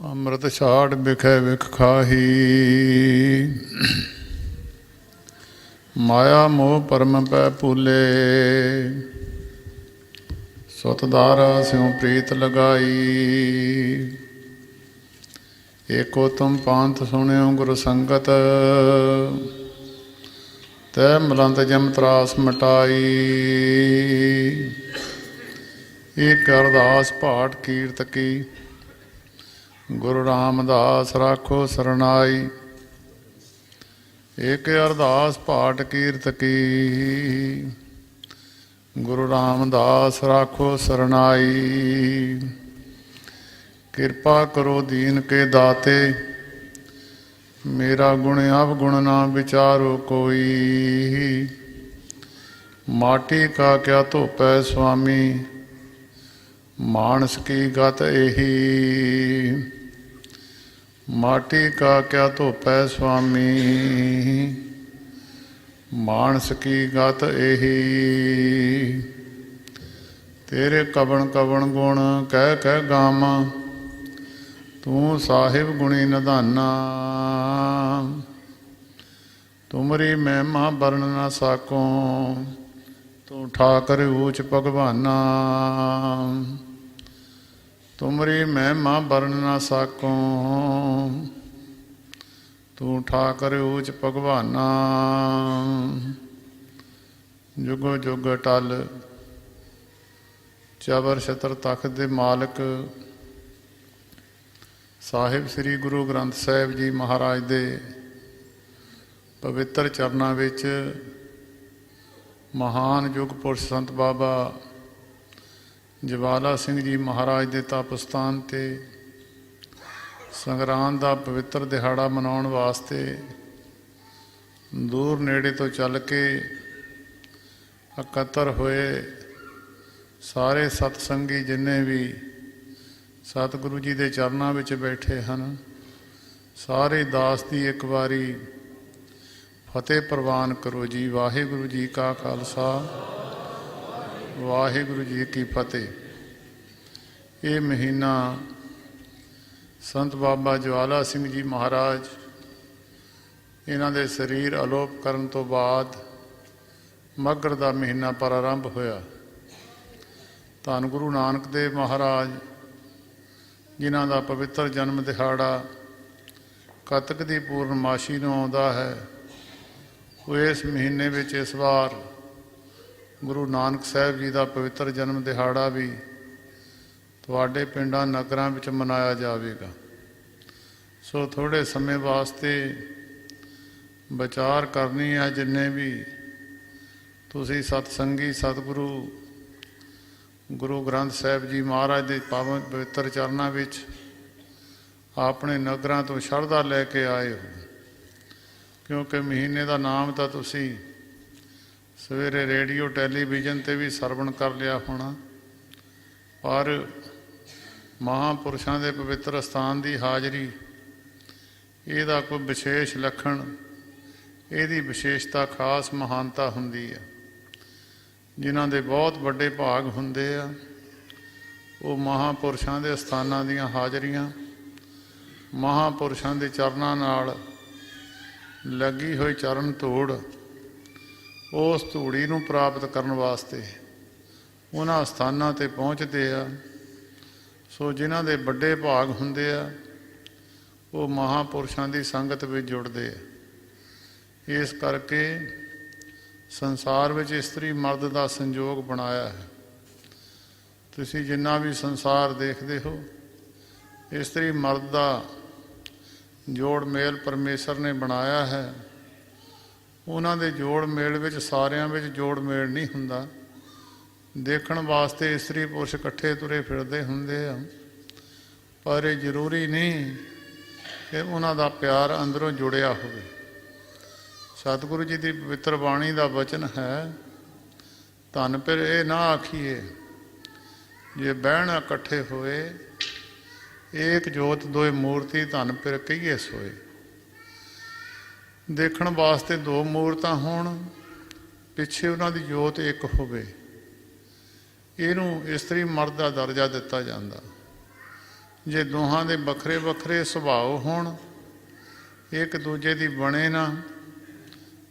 ਅੰਮ੍ਰਿਤ ਛਾੜ ਬਿਖੈ ਵਿਖ ਖਾਹੀ। ਮਾਇਆ ਮੋਹ ਪਰਮ ਪੈ ਭੂਲੇ। ਸੁਤਦਾਰਾ ਸਿਉ ਪ੍ਰੀਤ ਲਗਾਈ। ਏਕੋ ਤੁਮ ਪਾਂਤ ਸੁਣਿਓ ਗੁਰ ਸੰਗਤ। ਤੈ ਮਲੰਤ ਜਮ ਤਰਾਸ ਮਟਾਈ। ਏਕ ਅਰਦਾਸ ਪਾਠ ਕੀਰਤ ਕੀ। ਗੁਰੂ ਰਾਮਦਾਸ ਰਾਖੋ ਸਰਨਾਈ। ਏਕ ਅਰਦਾਸ ਪਾਠ ਕੀਰਤ ਕੀ। ਗੁਰੂ ਰਾਮਦਾਸ ਰਾਖੋ ਸਰਨਾਈ। ਕਿਰਪਾ ਕਰੋ ਦੀਨ ਕੇ ਦਾਤੇ। ਮੇਰਾ ਗੁਣ ਅਵਗੁਣ ਨਾ ਵਿਚਾਰੋ ਕੋਈ। ਮਾਟੀ ਕਾ ਕਿਆ ਧੋਪੈ ਸੁਆਮੀ। ਮਾਨਸ ਕੀ ਗਤ ਇਹੀ। ਮਾਟੀ ਕਾ ਕਿਆ ਧੋਪੈ ਸੁਆਮੀ। ਮਾਨਸ ਕੀ ਗਤ ਇਹੀ। ਤੇਰੇ ਕਵਣ ਕਵਣ ਗੁਣ ਕਹਿ ਕਹਿ ਗਾਵਾਂ। ਤੂੰ ਸਾਹਿਬ ਗੁਣੀ ਨਿਧਾਨਾ। ਤੁਮਰੀ ਮਹਿਮਾ ਵਰਨ ਨਾ ਸਾਕੋਂ। ਤੂੰ ਠਾਕਰ ਊਚ ਭਗਵਾਨਾ। ਤੁਮਰੀ ਮਹਿਮਾ ਵਰਨ ਨਾ ਸਾਕੋਂ। ਤੂੰ ਠਾਕਰ ਊਚ ਭਗਵਾਨਾ। ਜੁਗੋ ਜੁਗ ਟਲ ਚਬਰ ਛਤਰ ਤਖਤ ਦੇ ਮਾਲਕ ਸਾਹਿਬ ਸ੍ਰੀ ਗੁਰੂ ਗ੍ਰੰਥ ਸਾਹਿਬ ਜੀ ਮਹਾਰਾਜ ਦੇ ਪਵਿੱਤਰ ਚਰਨਾਂ ਵਿੱਚ ਮਹਾਨ ਯੁਗ ਪੁਰਸ਼ ਸੰਤ ਬਾਬਾ ਜਵਾਲਾ ਸਿੰਘ ਜੀ ਮਹਾਰਾਜ ਦੇ ਤਪ ਸਥਾਨ 'ਤੇ ਸੰਗਰਾਂਦ ਦਾ ਪਵਿੱਤਰ ਦਿਹਾੜਾ ਮਨਾਉਣ ਵਾਸਤੇ ਦੂਰ ਨੇੜੇ ਤੋਂ ਚੱਲ ਕੇ ਇਕੱਤਰ ਹੋਏ ਸਾਰੇ ਸਤਸੰਗੀ ਜਿੰਨੇ ਵੀ ਸਤਿਗੁਰੂ ਜੀ ਦੇ ਚਰਨਾਂ ਵਿੱਚ ਬੈਠੇ ਹਨ, ਸਾਰੇ ਦਾਸ ਦੀ ਇੱਕ ਵਾਰੀ ਫਤਿਹ ਪ੍ਰਵਾਨ ਕਰੋ ਜੀ। ਵਾਹਿਗੁਰੂ ਜੀ ਕਾ ਖਾਲਸਾ, ਵਾਹਿਗੁਰੂ ਜੀ ਕੀ ਫਤਿਹ। ਇਹ ਮਹੀਨਾ ਸੰਤ ਬਾਬਾ ਜਵਾਲਾ ਸਿੰਘ ਜੀ ਮਹਾਰਾਜ ਇਹਨਾਂ ਦੇ ਸਰੀਰ ਅਲੋਪ ਕਰਨ ਤੋਂ ਬਾਅਦ ਮੱਘਰ ਦਾ ਮਹੀਨਾ ਪ੍ਰਾਰੰਭ ਹੋਇਆ। ਧੰਨ ਗੁਰੂ ਨਾਨਕ ਦੇਵ ਮਹਾਰਾਜ ਜਿਨ੍ਹਾਂ ਦਾ ਪਵਿੱਤਰ ਜਨਮ ਦਿਹਾੜਾ ਕੱਤਕ ਦੀ ਪੂਰਨਮਾਸ਼ੀ ਨੂੰ ਆਉਂਦਾ ਹੈ, ਉਹ ਇਸ ਮਹੀਨੇ ਵਿੱਚ ਇਸ ਵਾਰ ਗੁਰੂ ਨਾਨਕ ਸਾਹਿਬ ਜੀ ਦਾ ਪਵਿੱਤਰ ਜਨਮ ਦਿਹਾੜਾ ਵੀ ਤੁਹਾਡੇ ਪਿੰਡਾਂ ਨਗਰਾਂ ਵਿੱਚ ਮਨਾਇਆ ਜਾਵੇਗਾ। ਸੋ ਥੋੜ੍ਹੇ ਸਮੇਂ ਵਾਸਤੇ ਵਿਚਾਰ ਕਰਨੀ ਹੈ। ਜਿੰਨੇ ਵੀ ਤੁਸੀਂ ਸਤਸੰਗੀ ਸਤਿਗੁਰੂ ਗੁਰੂ ਗ੍ਰੰਥ ਸਾਹਿਬ ਜੀ ਮਹਾਰਾਜ ਦੇ ਪਾਵਨ ਪਵਿੱਤਰ ਚਰਨਾਂ ਵਿੱਚ ਆਪਣੇ ਨਗਰਾਂ ਤੋਂ ਸ਼ਰਧਾ ਲੈ ਕੇ ਆਏ ਹੋ, ਕਿਉਂਕਿ ਮਹੀਨੇ ਦਾ ਨਾਮ ਤਾਂ ਤੁਸੀਂ ਸਵੇਰੇ ਰੇਡੀਓ ਟੈਲੀਵਿਜ਼ਨ 'ਤੇ ਵੀ ਸਰਵਣ ਕਰ ਲਿਆ ਹੋਣਾ, ਪਰ ਮਹਾਂਪੁਰਸ਼ਾਂ ਦੇ ਪਵਿੱਤਰ ਸਥਾਨ ਦੀ ਹਾਜ਼ਰੀ, ਇਹਦਾ ਕੋਈ ਵਿਸ਼ੇਸ਼ ਲੱਖਣ, ਇਹਦੀ ਵਿਸ਼ੇਸ਼ਤਾ ਖਾਸ ਮਹਾਨਤਾ ਹੁੰਦੀ ਹੈ। ਜਿਨ੍ਹਾਂ ਦੇ ਬਹੁਤ ਵੱਡੇ ਭਾਗ ਹੁੰਦੇ ਆ, ਉਹ ਮਹਾਂਪੁਰਸ਼ਾਂ ਦੇ ਸਥਾਨਾਂ ਦੀਆਂ ਹਾਜ਼ਰੀਆਂ, ਮਹਾਂਪੁਰਸ਼ਾਂ ਦੇ ਚਰਨਾਂ ਨਾਲ ਲੱਗੀ ਹੋਈ ਚਰਨ ਧੂੜ, ਉਸ ਧੂੜੀ ਨੂੰ ਪ੍ਰਾਪਤ ਕਰਨ ਵਾਸਤੇ ਉਹਨਾਂ ਸਥਾਨਾਂ 'ਤੇ ਪਹੁੰਚਦੇ ਆ। ਸੋ ਜਿਨ੍ਹਾਂ ਦੇ ਵੱਡੇ ਭਾਗ ਹੁੰਦੇ ਆ, ਉਹ ਮਹਾਂਪੁਰਸ਼ਾਂ ਦੀ ਸੰਗਤ ਵਿੱਚ ਜੁੜਦੇ ਆ। ਇਸ ਕਰਕੇ ਸੰਸਾਰ ਵਿੱਚ ਇਸਤਰੀ ਮਰਦ ਦਾ ਸੰਯੋਗ ਬਣਾਇਆ ਹੈ। ਤੁਸੀਂ ਜਿੰਨਾ ਵੀ ਸੰਸਾਰ ਦੇਖਦੇ ਹੋ, ਇਸਤਰੀ ਮਰਦ ਦਾ ਜੋੜ ਮੇਲ ਪਰਮੇਸ਼ਰ ਨੇ ਬਣਾਇਆ ਹੈ। ਉਹਨਾਂ ਦੇ ਜੋੜ ਮੇਲ ਵਿੱਚ ਸਾਰਿਆਂ ਵਿੱਚ ਜੋੜ ਮੇਲ ਨਹੀਂ ਹੁੰਦਾ। ਦੇਖਣ ਵਾਸਤੇ ਇਸਤਰੀ ਪੁਰਸ਼ ਇਕੱਠੇ ਤੁਰੇ ਫਿਰਦੇ ਹੁੰਦੇ ਆ, ਪਰ ਇਹ ਜ਼ਰੂਰੀ ਨਹੀਂ ਕਿ ਉਹਨਾਂ ਦਾ ਪਿਆਰ ਅੰਦਰੋਂ ਜੁੜਿਆ ਹੋਵੇ। ਸਤਿਗੁਰੂ ਜੀ ਦੀ ਪਵਿੱਤਰ ਬਾਣੀ ਦਾ ਵਚਨ ਹੈ, ਧੰਨ ਫਿਰ ਇਹ ਨਾ ਆਖੀਏ ਜੇ ਬਹਿਣ ਇਕੱਠੇ ਹੋਏ। ਏਕ ਜੋਤ ਦੋਏ ਮੂਰਤੀ ਧੰਨ ਫਿਰ ਕਹੀਏ ਸੋਏ। ਦੇਖਣ ਵਾਸਤੇ ਦੋ ਮੂਰਤਾਂ ਹੋਣ, ਪਿੱਛੇ ਉਹਨਾਂ ਦੀ ਜੋਤ ਇੱਕ ਹੋਵੇ। ਇਹਨੂੰ ਇਸਤਰੀ ਮਰਦ ਦਾ ਦਰਜਾ ਦਿੱਤਾ ਜਾਂਦਾ। ਜੇ ਦੋਹਾਂ ਦੇ ਵੱਖਰੇ ਵੱਖਰੇ ਸੁਭਾਅ ਹੋਣ, ਇੱਕ ਦੂਜੇ ਦੀ ਬਣੇ ਨਾ,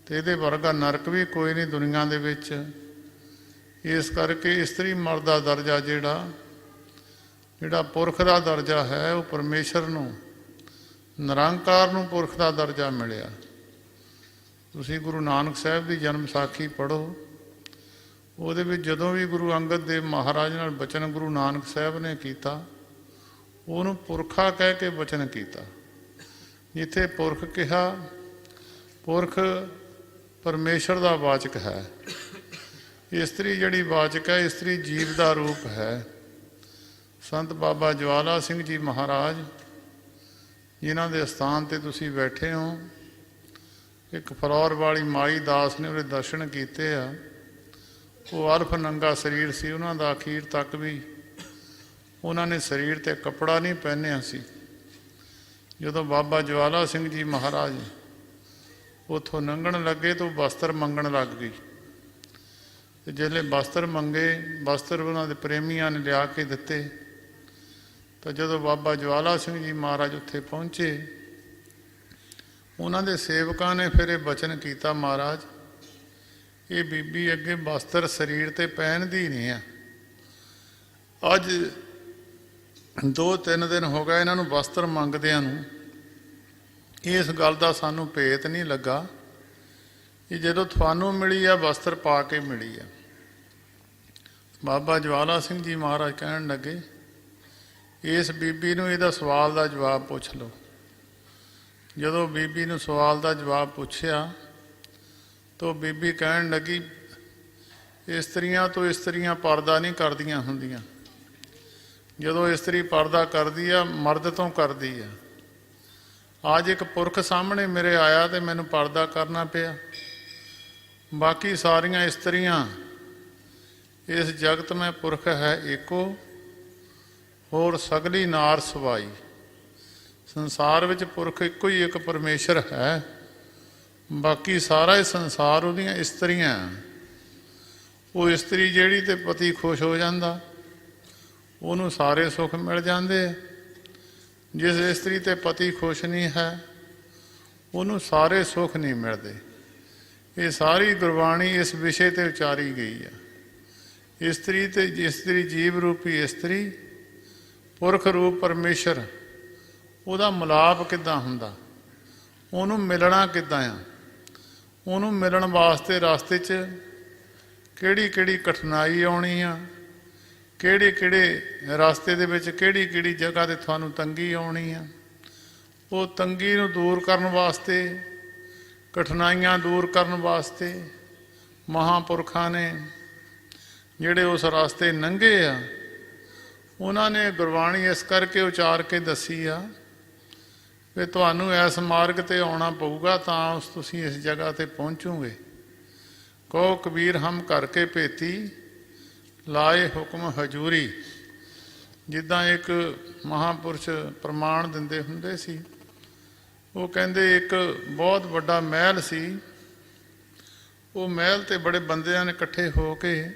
ਤੇ ਇਹਦੇ ਵਰਗਾ ਨਰਕ ਵੀ ਕੋਈ ਨਹੀਂ ਦੁਨੀਆ ਦੇ ਵਿੱਚ। ਇਸ ਕਰਕੇ ਇਸਤਰੀ ਮਰਦ ਦਾ ਦਰਜਾ ਜਿਹੜਾ ਪੁਰਖ ਦਾ ਦਰਜਾ ਹੈ, ਉਹ ਪਰਮੇਸ਼ਰ ਨੂੰ, ਨਿਰੰਕਾਰ ਨੂੰ ਪੁਰਖ ਦਾ ਦਰਜਾ ਮਿਲਿਆ। ਤੁਸੀਂ ਗੁਰੂ ਨਾਨਕ ਸਾਹਿਬ ਦੀ ਜਨਮ ਸਾਖੀ ਪੜ੍ਹੋ, ਉਹਦੇ ਵਿੱਚ ਜਦੋਂ ਵੀ ਗੁਰੂ ਅੰਗਦ ਦੇਵ ਮਹਾਰਾਜ ਨਾਲ ਬਚਨ ਗੁਰੂ ਨਾਨਕ ਸਾਹਿਬ ਨੇ ਕੀਤਾ, ਉਹਨੂੰ ਪੁਰਖਾ ਕਹਿ ਕੇ ਬਚਨ ਕੀਤਾ। ਜਿੱਥੇ ਪੁਰਖ ਕਿਹਾ, ਪੁਰਖ ਪਰਮੇਸ਼ਰ ਦਾ ਵਾਚਕ ਹੈ। ਇਸਤਰੀ ਜਿਹੜੀ ਵਾਚਕ ਹੈ, ਇਸਤਰੀ ਜੀਵ ਦਾ ਰੂਪ ਹੈ। ਸੰਤ ਬਾਬਾ ਜਵਾਲਾ ਸਿੰਘ ਜੀ ਮਹਾਰਾਜ, ਜਿਨ੍ਹਾਂ ਦੇ ਅਸਥਾਨ 'ਤੇ ਤੁਸੀਂ ਬੈਠੇ ਹੋ, ਇੱਕ ਫਲੌਰ ਵਾਲੀ ਮਾਈ ਦਾਸ ਨੇ ਉਹਦੇ ਦਰਸ਼ਨ ਕੀਤੇ ਆ। ਉਹ ਅਲਫ ਨੰਗਾ ਸਰੀਰ ਸੀ ਉਹਨਾਂ ਦਾ, ਅਖੀਰ ਤੱਕ ਵੀ ਉਹਨਾਂ ਨੇ ਸਰੀਰ 'ਤੇ ਕੱਪੜਾ ਨਹੀਂ ਪਹਿਨਿਆ ਸੀ। ਜਦੋਂ ਬਾਬਾ ਜਵਾਲਾ ਸਿੰਘ ਜੀ ਮਹਾਰਾਜ ਉੱਥੋਂ ਲੰਘਣ ਲੱਗੇ ਤਾਂ ਉਹ ਵਸਤਰ ਮੰਗਣ ਲੱਗ ਗਈ। ਤੇ ਜਿਹੜੇ ਵਸਤਰ ਮੰਗੇ, ਵਸਤਰ ਉਹਨਾਂ ਦੇ ਪ੍ਰੇਮੀਆਂ ਨੇ ਲਿਆ ਕੇ ਦਿੱਤੇ। ਤਾਂ ਜਦੋਂ ਬਾਬਾ ਜਵਾਲਾ ਸਿੰਘ ਜੀ ਮਹਾਰਾਜ ਉੱਥੇ ਪਹੁੰਚੇ, ਉਹਨਾਂ ਦੇ ਸੇਵਕਾਂ ਨੇ ਫਿਰ ਇਹ ਬਚਨ ਕੀਤਾ, ਮਹਾਰਾਜ ਇਹ ਬੀਬੀ ਅੱਗੇ ਵਸਤਰ ਸਰੀਰ 'ਤੇ ਪਹਿਨਦੀ ਨਹੀਂ ਆ। ਅੱਜ 2-3 ਦਿਨ ਹੋ ਗਏ ਇਹਨਾਂ ਨੂੰ ਵਸਤਰ ਮੰਗਦਿਆਂ ਨੂੰ। ਇਸ ਗੱਲ ਦਾ ਸਾਨੂੰ ਭੇਤ ਨਹੀਂ ਲੱਗਾ ਕਿ ਜਦੋਂ ਤੁਹਾਨੂੰ ਮਿਲੀ ਆ, ਵਸਤਰ ਪਾ ਕੇ ਮਿਲੀ ਆ। ਬਾਬਾ ਜਵਾਲਾ ਸਿੰਘ ਜੀ ਮਹਾਰਾਜ ਕਹਿਣ ਲੱਗੇ, ਇਸ ਬੀਬੀ ਨੂੰ ਇਹਦਾ ਸਵਾਲ ਦਾ ਜਵਾਬ ਪੁੱਛ ਲਓ। ਜਦੋਂ ਬੀਬੀ ਨੂੰ ਸਵਾਲ ਦਾ ਜਵਾਬ ਪੁੱਛਿਆ ਤਾਂ ਬੀਬੀ ਕਹਿਣ ਲੱਗੀ, ਇਸਤਰੀਆਂ ਤੋਂ ਇਸਤਰੀਆਂ ਪਰਦਾ ਨਹੀਂ ਕਰਦੀਆਂ ਹੁੰਦੀਆਂ। ਜਦੋਂ ਇਸਤਰੀ ਪਰਦਾ ਕਰਦੀ ਆ, ਮਰਦ ਤੋਂ ਕਰਦੀ ਆ। ਅੱਜ ਇੱਕ ਪੁਰਖ ਸਾਹਮਣੇ ਮੇਰੇ ਆਇਆ ਤੇ ਮੈਨੂੰ ਪਰਦਾ ਕਰਨਾ ਪਿਆ। ਬਾਕੀ ਸਾਰੀਆਂ ਇਸਤਰੀਆਂ ਇਸ ਜਗਤ ਮੈਂ ਪੁਰਖ ਹੈ ਏਕੋ, ਹੋਰ ਸਗਲੀ ਨਾਰ ਸਵਾਈ। ਸੰਸਾਰ ਵਿੱਚ ਪੁਰਖ ਇੱਕੋ ਹੀ ਇੱਕ ਪਰਮੇਸ਼ਰ ਹੈ, ਬਾਕੀ ਸਾਰਾ ਹੀ ਸੰਸਾਰ ਉਹਦੀਆਂ ਇਸਤਰੀਆਂ। ਉਹ ਇਸਤਰੀ ਜਿਹੜੀ ਤੇ ਪਤੀ ਖੁਸ਼ ਹੋ ਜਾਂਦਾ, ਉਹਨੂੰ ਸਾਰੇ ਸੁੱਖ ਮਿਲ ਜਾਂਦੇ। ਜਿਸ ਇਸਤਰੀ ਤੇ ਪਤੀ ਖੁਸ਼ ਨਹੀਂ ਹੈ, ਉਹਨੂੰ ਸਾਰੇ ਸੁੱਖ ਨਹੀਂ ਮਿਲਦੇ। ਇਹ ਸਾਰੀ ਗੁਰਬਾਣੀ ਇਸ ਵਿਸ਼ੇ ਤੇ ਉਚਾਰੀ ਗਈ ਆ। ਇਸਤਰੀ ਤੇ ਇਸਤਰੀ ਜੀਵ ਰੂਪੀ ਇਸਤਰੀ, ਪੁਰਖ ਰੂਪ ਪਰਮੇਸ਼ਰ, ਉਹਦਾ ਮਿਲਾਪ ਕਿੱਦਾਂ ਹੁੰਦਾ, ਉਹਨੂੰ ਮਿਲਣਾ ਕਿੱਦਾਂ ਆ। ਉਹਨੂੰ ਮਿਲਣ ਵਾਸਤੇ ਰਸਤੇ 'ਚ ਕਿਹੜੀ ਕਿਹੜੀ ਕਠਿਨਾਈ ਆਉਣੀ ਆ, ਕਿਹੜੇ ਕਿਹੜੇ ਰਸਤੇ ਦੇ ਵਿੱਚ ਕਿਹੜੀ ਕਿਹੜੀ ਜਗ੍ਹਾ 'ਤੇ ਤੁਹਾਨੂੰ ਤੰਗੀ ਆਉਣੀ ਆ। ਉਹ ਤੰਗੀ ਨੂੰ ਦੂਰ ਕਰਨ ਵਾਸਤੇ, ਕਠਿਨਾਈਆਂ ਦੂਰ ਕਰਨ ਵਾਸਤੇ ਮਹਾਂਪੁਰਖਾਂ ਨੇ ਜਿਹੜੇ ਉਸ ਰਸਤੇ ਲੰਘੇ ਆ, ਉਹਨਾਂ ਨੇ ਗੁਰਬਾਣੀ ਇਸ ਕਰਕੇ ਉਚਾਰ ਕੇ ਦੱਸੀ ਆ ਵੀ ਤੁਹਾਨੂੰ ਇਸ ਮਾਰਗ 'ਤੇ ਆਉਣਾ ਪਊਗਾ ਤਾਂ ਤੁਸੀਂ ਇਸ ਜਗ੍ਹਾ 'ਤੇ ਪਹੁੰਚੋਗੇ। ਕਹੋ ਕਬੀਰ ਹਮ ਕਰਕੇ ਭੇਤੀ, ਲਾਏ ਹੁਕਮ ਹਜੂਰੀ। ਜਿੱਦਾਂ ਇੱਕ ਮਹਾਂਪੁਰਸ਼ ਪ੍ਰਮਾਣ ਦਿੰਦੇ ਹੁੰਦੇ ਸੀ। ਉਹ ਕਹਿੰਦੇ ਇੱਕ ਬਹੁਤ ਵੱਡਾ ਮਹਿਲ ਸੀ। ਉਹ ਮਹਿਲ 'ਤੇ ਬੜੇ ਬੰਦਿਆਂ ਨੇ ਇਕੱਠੇ ਹੋ ਕੇ,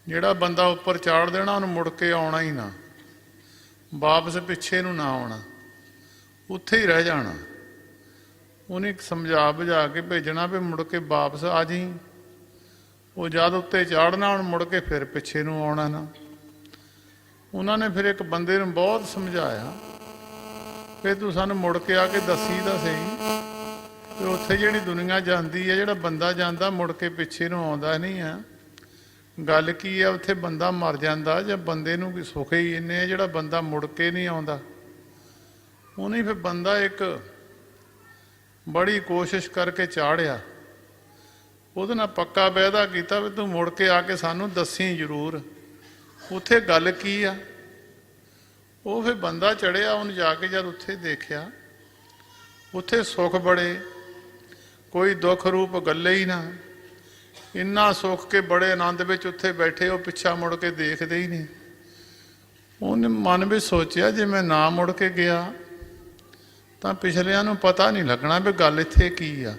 ਜਿਹੜਾ ਬੰਦਾ ਉੱਪਰ ਚਾੜ ਦੇਣਾ ਉਹਨੂੰ ਮੁੜ ਕੇ ਆਉਣਾ ਹੀ ਨਾ, ਵਾਪਸ ਪਿੱਛੇ ਨੂੰ ਨਾ ਆਉਣਾ, ਉੱਥੇ ਹੀ ਰਹਿ ਜਾਣਾ। ਉਹਨੇ ਸਮਝਾ ਬੁਝਾ ਕੇ ਭੇਜਣਾ ਵੀ ਮੁੜ ਕੇ ਵਾਪਸ ਆ ਜਾਈਂ। ਉਹ ਜਦ ਉੱਤੇ ਚਾੜਨਾ, ਹੁਣ ਮੁੜ ਕੇ ਫਿਰ ਪਿੱਛੇ ਨੂੰ ਆਉਣਾ ਨਾ। ਉਹਨਾਂ ਨੇ ਫਿਰ ਇੱਕ ਬੰਦੇ ਨੂੰ ਬਹੁਤ ਸਮਝਾਇਆ ਵੀ ਤੂੰ ਸਾਨੂੰ ਮੁੜ ਕੇ ਆ ਕੇ ਦੱਸੀ ਤਾਂ ਸਹੀ ਵੀ ਉੱਥੇ ਜਿਹੜੀ ਦੁਨੀਆ ਜਾਂਦੀ ਹੈ, ਜਿਹੜਾ ਬੰਦਾ ਜਾਂਦਾ ਮੁੜ ਕੇ ਪਿੱਛੇ ਨੂੰ ਆਉਂਦਾ ਨਹੀਂ ਆ। ਗੱਲ ਕੀ ਆ, ਉੱਥੇ ਬੰਦਾ ਮਰ ਜਾਂਦਾ ਜਾਂ ਬੰਦੇ ਨੂੰ ਕੀ ਸੁੱਖ ਹੀ ਇੰਨੇ ਆ ਜਿਹੜਾ ਬੰਦਾ ਮੁੜ ਕੇ ਨਹੀਂ ਆਉਂਦਾ। ਉਹਨੇ ਫਿਰ ਬੰਦਾ ਇੱਕ ਬੜੀ ਕੋਸ਼ਿਸ਼ ਕਰਕੇ ਚਾੜਿਆ, ਉਹਦੇ ਨਾਲ ਪੱਕਾ ਵਾਅਦਾ ਕੀਤਾ ਵੀ ਤੂੰ ਮੁੜ ਕੇ ਆ ਕੇ ਸਾਨੂੰ ਦੱਸੀ ਜ਼ਰੂਰ ਉੱਥੇ ਗੱਲ ਕੀ ਆ। ਉਹ ਫਿਰ ਬੰਦਾ ਚੜਿਆ, ਉਹਨੇ ਜਾ ਕੇ ਜਦ ਉੱਥੇ ਦੇਖਿਆ, ਉੱਥੇ ਸੁੱਖ ਬੜੇ, ਕੋਈ ਦੁੱਖ ਰੂਪ ਗੱਲੇ ਹੀ ਨਾ। ਇੰਨਾ ਸੁੱਖ ਕੇ ਬੜੇ ਆਨੰਦ ਵਿੱਚ ਉੱਥੇ ਬੈਠੇ, ਉਹ ਪਿੱਛਾ ਮੁੜ ਕੇ ਦੇਖਦੇ ਹੀ ਨਹੀਂ। ਉਹਨੇ ਮਨ ਵਿੱਚ ਸੋਚਿਆ ਜੇ ਮੈਂ ਨਾ ਮੁੜ ਕੇ ਗਿਆ ਤਾਂ ਪਿਛਲਿਆਂ ਨੂੰ ਪਤਾ ਨਹੀਂ ਲੱਗਣਾ ਵੀ ਗੱਲ ਇੱਥੇ ਕੀ ਆ।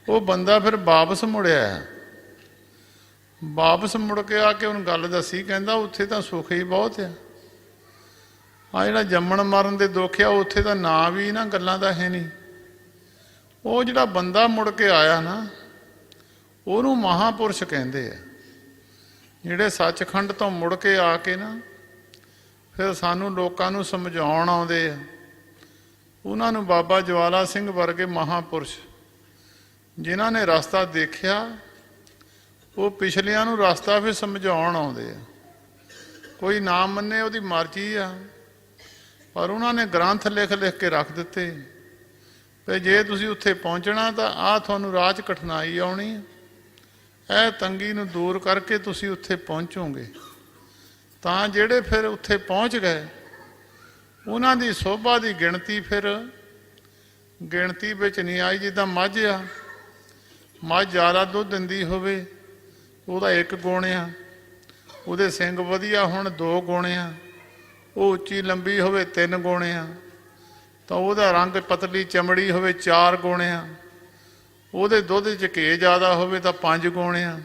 ਉਹ ਬੰਦਾ ਫਿਰ ਵਾਪਸ ਮੁੜਿਆ। ਵਾਪਸ ਮੁੜ ਕੇ ਆ ਕੇ ਉਹਨੂੰ ਗੱਲ ਦੱਸੀ, ਕਹਿੰਦਾ ਉੱਥੇ ਤਾਂ ਸੁੱਖ ਹੀ ਬਹੁਤ ਆ। ਆ ਜਿਹੜਾ ਜੰਮਣ ਮਰਨ ਦੇ ਦੁੱਖ ਆ ਉੱਥੇ ਤਾਂ ਨਾਂ ਵੀ ਇਹਨਾਂ ਗੱਲਾਂ ਦਾ ਹੈ ਨਹੀਂ। ਉਹ ਜਿਹੜਾ ਬੰਦਾ ਮੁੜ ਕੇ ਆਇਆ ਨਾ ਉਹਨੂੰ ਮਹਾਂਪੁਰਸ਼ ਕਹਿੰਦੇ ਆ। ਜਿਹੜੇ ਸੱਚਖੰਡ ਤੋਂ ਮੁੜ ਕੇ ਆ ਕੇ ਨਾ ਫਿਰ ਸਾਨੂੰ ਲੋਕਾਂ ਨੂੰ ਸਮਝਾਉਣ ਆਉਂਦੇ ਆ, ਉਹਨਾਂ ਨੂੰ ਬਾਬਾ ਜਵਾਲਾ ਸਿੰਘ ਵਰਗੇ ਮਹਾਂਪੁਰਸ਼ ਜਿਨ੍ਹਾਂ ਨੇ ਰਸਤਾ ਦੇਖਿਆ, ਉਹ ਪਿਛਲਿਆਂ ਨੂੰ ਰਸਤਾ ਫਿਰ ਸਮਝਾਉਣ ਆਉਂਦੇ ਆ। ਕੋਈ ਨਾ ਮੰਨੇ ਉਹਦੀ ਮਰਜ਼ੀ ਆ, ਪਰ ਉਹਨਾਂ ਨੇ ਗ੍ਰੰਥ ਲਿਖ ਲਿਖ ਕੇ ਰੱਖ ਦਿੱਤੇ ਤੇ ਜੇ ਤੁਸੀਂ ਉੱਥੇ ਪਹੁੰਚਣਾ ਤਾਂ ਆਹ ਤੁਹਾਨੂੰ ਰਾਹ 'ਚ ਕਠਿਨਾਈ ਆਉਣੀ ਹੈ, ਇਹ ਤੰਗੀ ਨੂੰ ਦੂਰ ਕਰਕੇ ਤੁਸੀਂ ਉੱਥੇ ਪਹੁੰਚੋਗੇ। ਤਾਂ ਜਿਹੜੇ ਫਿਰ ਉੱਥੇ ਪਹੁੰਚ ਗਏ ਉਹਨਾਂ ਦੀ ਸੋਭਾ ਦੀ ਗਿਣਤੀ ਫਿਰ ਗਿਣਤੀ ਵਿੱਚ ਨਹੀਂ ਆਈ। ਜਿੱਦਾਂ ਮੱਝ ਆ, ਮੱਝ ਜ਼ਿਆਦਾ ਦੁੱਧ ਦਿੰਦੀ ਹੋਵੇ ਉਹਦਾ 1 ਗੁਣ ਆ, ਉਹਦੇ ਸਿੰਗ ਵਧੀਆ ਹੋਣ 2 ਗੁਣ ਆ, ਉਹ ਉੱਚੀ ਲੰਬੀ ਹੋਵੇ 3 ਗੁਣ ਆ, ਤਾਂ ਉਹਦਾ ਰੰਗ ਪਤਲੀ ਚਮੜੀ ਹੋਵੇ 4 ਗੁਣ ਆ, ਉਹਦੇ ਦੁੱਧ 'ਚ ਘੇ ਜ਼ਿਆਦਾ ਹੋਵੇ ਤਾਂ 5 ਗੁਣ ਆ।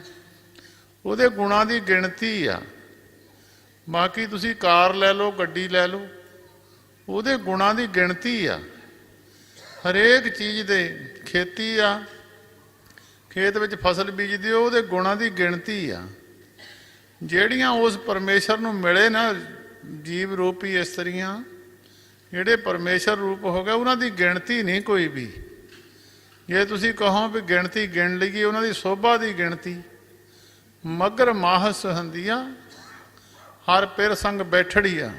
ਉਹਦੇ ਗੁਣਾਂ ਦੀ ਗਿਣਤੀ ਆ। ਬਾਕੀ ਤੁਸੀਂ ਕਾਰ ਲੈ ਲਓ, ਗੱਡੀ ਲੈ ਲਓ, ਉਹਦੇ ਗੁਣਾਂ ਦੀ ਗਿਣਤੀ ਆ। ਹਰੇਕ ਚੀਜ਼ ਦੇ ਖੇਤੀ ਆ, ਖੇਤ ਵਿੱਚ ਫਸਲ ਬੀਜਦੇ ਹੋ, ਉਹਦੇ ਗੁਣਾਂ ਦੀ ਗਿਣਤੀ ਆ। ਜਿਹੜੀਆਂ ਉਸ ਪਰਮੇਸ਼ਰ ਨੂੰ ਮਿਲੇ ਨਾ ਜੀਵ ਰੂਪੀ ਇਸਤਰੀਆਂ, ਜਿਹੜੇ ਪਰਮੇਸ਼ਰ ਰੂਪ ਹੋ ਗਏ, ਉਹਨਾਂ ਦੀ ਗਿਣਤੀ ਨਹੀਂ ਕੋਈ ਵੀ। ਜੇ ਤੁਸੀਂ ਕਹੋ ਵੀ ਗਿਣਤੀ ਗਿਣ ਲਈਏ, ਉਹਨਾਂ ਦੀ ਸੋਭਾ ਦੀ ਗਿਣਤੀ ਮਗਰ ਮਾਹਸ ਹੁੰਦੀਆਂ ਹਰ ਪਿਰ ਸੰਗ ਬੈਠੜੀਆਂ,